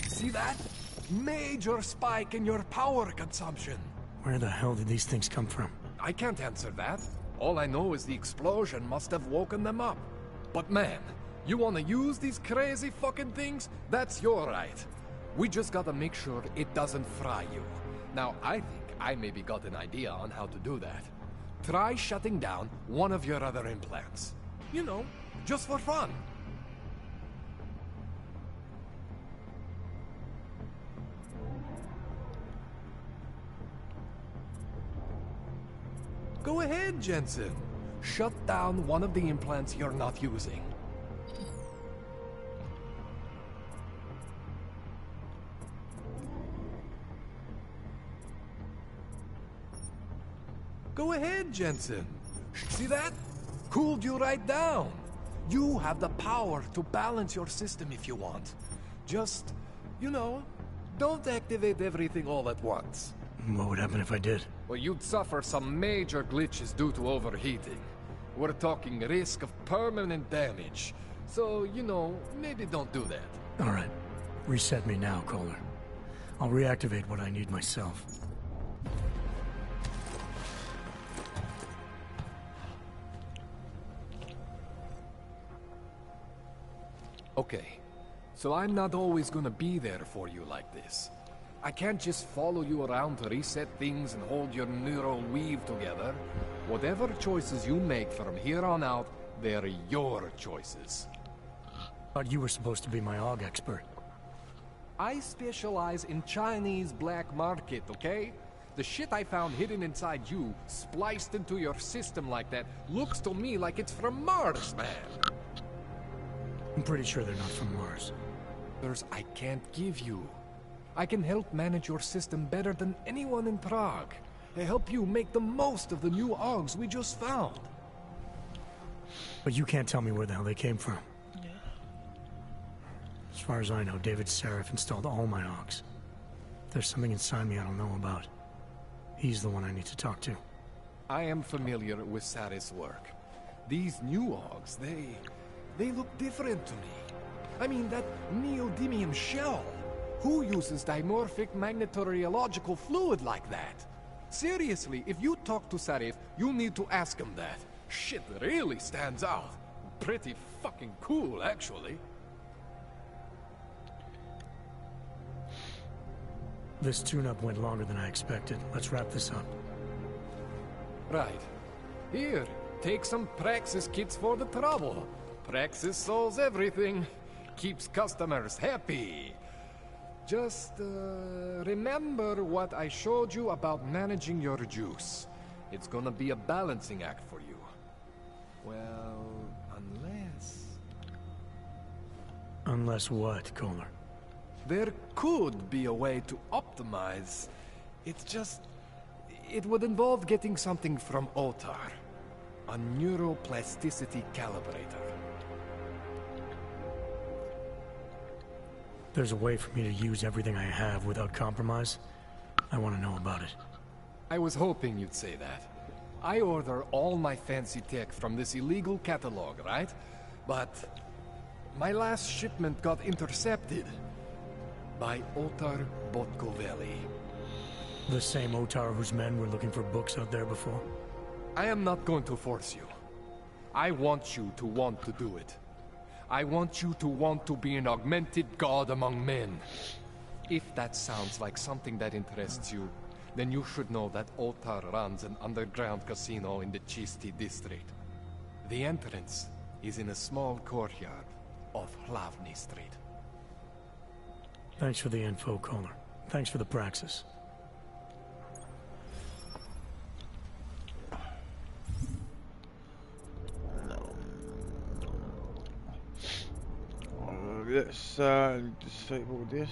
[SPEAKER 11] See that? Major spike in your power consumption.
[SPEAKER 2] Where the hell did these things come from?
[SPEAKER 11] I can't answer that. All I know is the explosion must have woken them up. But man, you want to use these crazy fucking things? That's your right. We just gotta make sure it doesn't fry you. Now, I think I maybe got an idea on how to do that. Try shutting down one of your other implants. You know, just for fun. Go ahead, Jensen. Shut down one of the implants you're not using. Go ahead, Jensen. See that? Cooled you right down. You have the power to balance your system if you want. Just, you know, don't activate everything all at once.
[SPEAKER 2] What would happen if I did?
[SPEAKER 11] Well, you'd suffer some major glitches due to overheating. We're talking risk of permanent damage. So, you know, maybe don't do that.
[SPEAKER 2] All right. Reset me now, Kohler. I'll reactivate what I need myself.
[SPEAKER 11] Okay. So I'm not always gonna be there for you like this. I can't just follow you around to reset things and hold your neural weave together. Whatever choices you make from here on out, they're your choices.
[SPEAKER 2] Thought you were supposed to be my AUG expert.
[SPEAKER 11] I specialize in Chinese black market, okay? The shit I found hidden inside you, spliced into your system like that, looks to me like it's from Mars, man.
[SPEAKER 2] I'm pretty sure they're not from Mars.
[SPEAKER 11] There's I can't give you. I can help manage your system better than anyone in Prague. I help you make the most of the new AUGs we just found.
[SPEAKER 2] But you can't tell me where the hell they came from. Yeah. As far as I know, David Sarif installed all my AUGs. If there's something inside me I don't know about, he's the one I need to talk to.
[SPEAKER 11] I am familiar with Sarif's work. These new AUGs, they look different to me. I mean, that neodymium shell. Who uses dimorphic magnetorheological fluid like that? Seriously, if you talk to Sarif, you need to ask him that. Shit really stands out. Pretty fucking cool, actually.
[SPEAKER 2] This tune-up went longer than I expected. Let's wrap this up.
[SPEAKER 11] Right. Here, take some Praxis kits for the trouble. Praxis solves everything. Keeps customers happy. Just, remember what I showed you about managing your juice. It's gonna be a balancing act for you. Well, unless...
[SPEAKER 2] Unless what, Kohler?
[SPEAKER 11] There could be a way to optimize. It's just... It would involve getting something from Otar. A neuroplasticity calibrator.
[SPEAKER 2] There's a way for me to use everything I have without compromise? I want to know about it.
[SPEAKER 11] I was hoping you'd say that. I order all my fancy tech from this illegal catalog, right? But... My last shipment got intercepted by Otar Botkoveli.
[SPEAKER 2] The same Otar whose men were looking for books out there before?
[SPEAKER 11] I am not going to force you. I want you to want to do it. I want you to want to be an augmented god among men. If that sounds like something that interests you, then you should know that Otar runs an underground casino in the Chisti district. The entrance is in a small courtyard off Hlavny Street.
[SPEAKER 2] Thanks for the info, Kohler. Thanks for the praxis.
[SPEAKER 9] Let's disable this.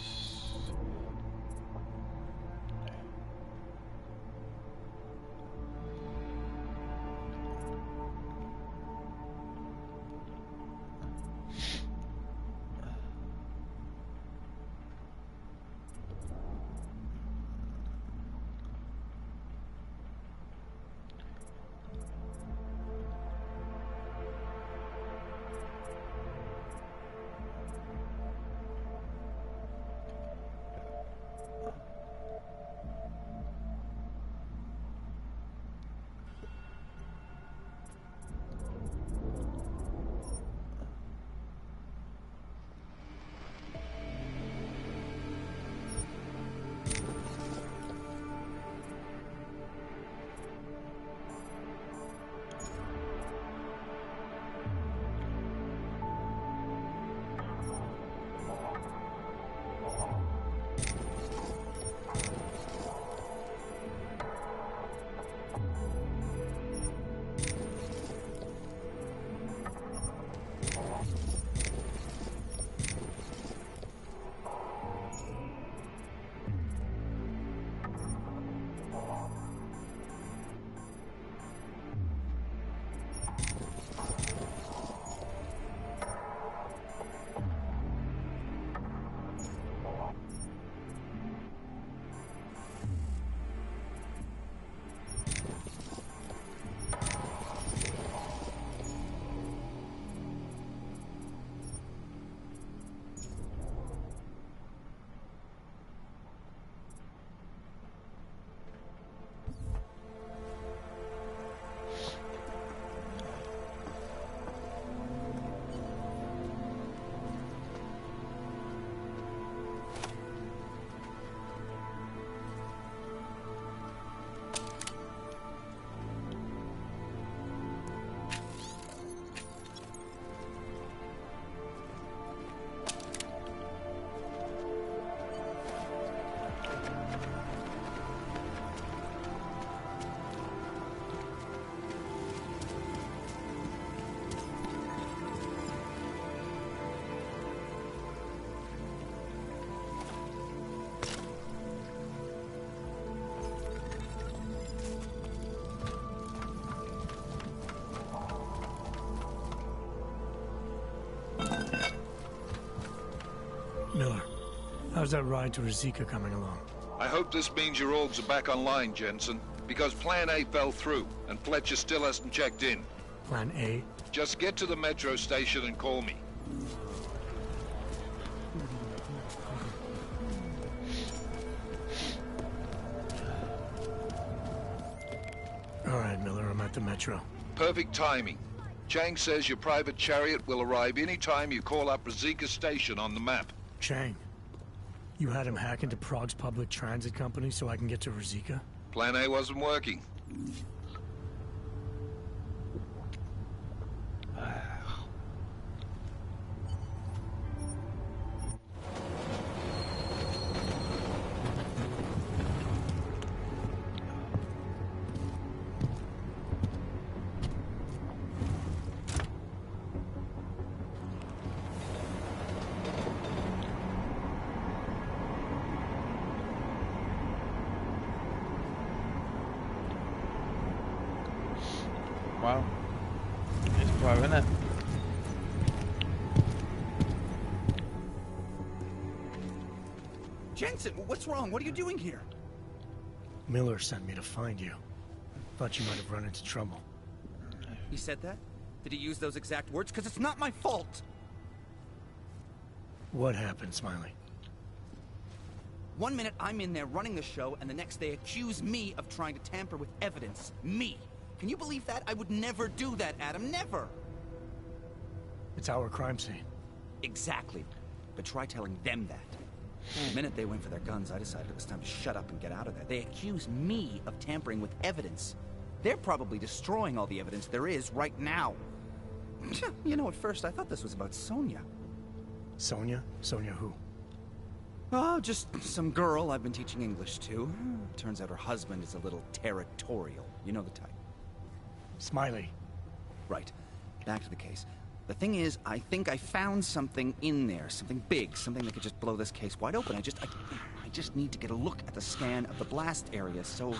[SPEAKER 2] Miller, how's that ride to Rizika coming along?
[SPEAKER 3] I hope this means your orgs are back online, Jensen, because Plan A fell through, and Fletcher still hasn't checked in.
[SPEAKER 2] Plan A?
[SPEAKER 3] Just get to the metro station and call me.
[SPEAKER 2] All right, Miller, I'm at the metro.
[SPEAKER 3] Perfect timing. Chang says your private chariot will arrive any time you call up Rizika Station on the map.
[SPEAKER 2] Chang, you had him hack into Prague's public transit company so I can get to Rizika?
[SPEAKER 3] Plan A wasn't working.
[SPEAKER 9] Wow. It's pro, isn't it?
[SPEAKER 12] Jensen, what's wrong? What are you doing here?
[SPEAKER 2] Miller sent me to find you. Thought you might have run into trouble.
[SPEAKER 12] He said that? Did he use those exact words? Because it's not my fault!
[SPEAKER 2] What happened, Smiley?
[SPEAKER 12] One minute I'm in there running the show, and the next they accuse me of trying to tamper with evidence. Me! Can you believe that? I would never do that, Adam. Never!
[SPEAKER 2] It's our crime scene.
[SPEAKER 12] Exactly. But try telling them that. The minute they went for their guns, I decided it was time to shut up and get out of there. They accuse me of tampering with evidence. They're probably destroying all the evidence there is right now. You know, at first I thought this was about Sonia.
[SPEAKER 2] Sonia? Sonia who?
[SPEAKER 12] Oh, just some girl I've been teaching English to. Turns out her husband is a little territorial. You know the type.
[SPEAKER 2] Smiley.
[SPEAKER 12] Right. Back to the case. The thing is, I think I found something in there. Something big. Something that could just blow this case wide open. I just need to get a look at the scan of the blast area, so...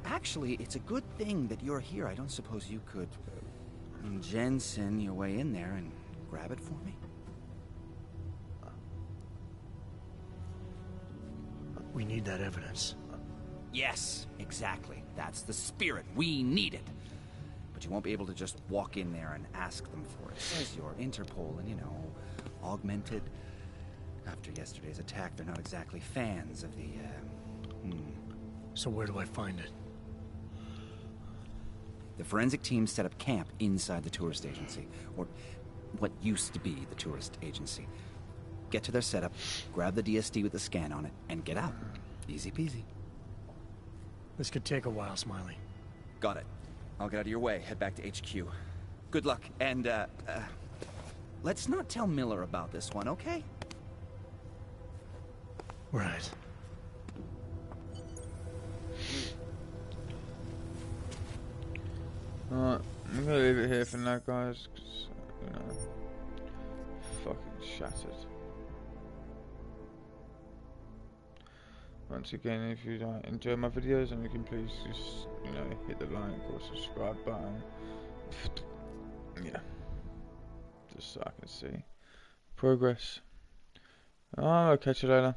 [SPEAKER 12] Actually, it's a good thing that you're here. I don't suppose you could... Jensen your way in there and grab it for me?
[SPEAKER 2] We need that evidence.
[SPEAKER 12] Yes, exactly. That's the spirit. We need it. But you won't be able to just walk in there and ask them for it. It says you're Interpol and, you know, augmented. After yesterday's attack, they're not exactly fans of the,
[SPEAKER 2] So where do I find it?
[SPEAKER 12] The forensic team set up camp inside the tourist agency. Or what used to be the tourist agency. Get to their setup, grab the DSD with the scan on it, and get out. Easy peasy.
[SPEAKER 2] This could take a while, Smiley.
[SPEAKER 12] Got it. I'll get out of your way, head back to HQ. Good luck, and, let's not tell Miller about this one, okay?
[SPEAKER 2] Right.
[SPEAKER 9] Alright, I'm gonna leave it here for now, guys, because, you know, fucking shattered. Once again, if you enjoy my videos, and you can please just, you know, hit the like or subscribe button. Yeah. Just so I can see progress. I'll catch you later.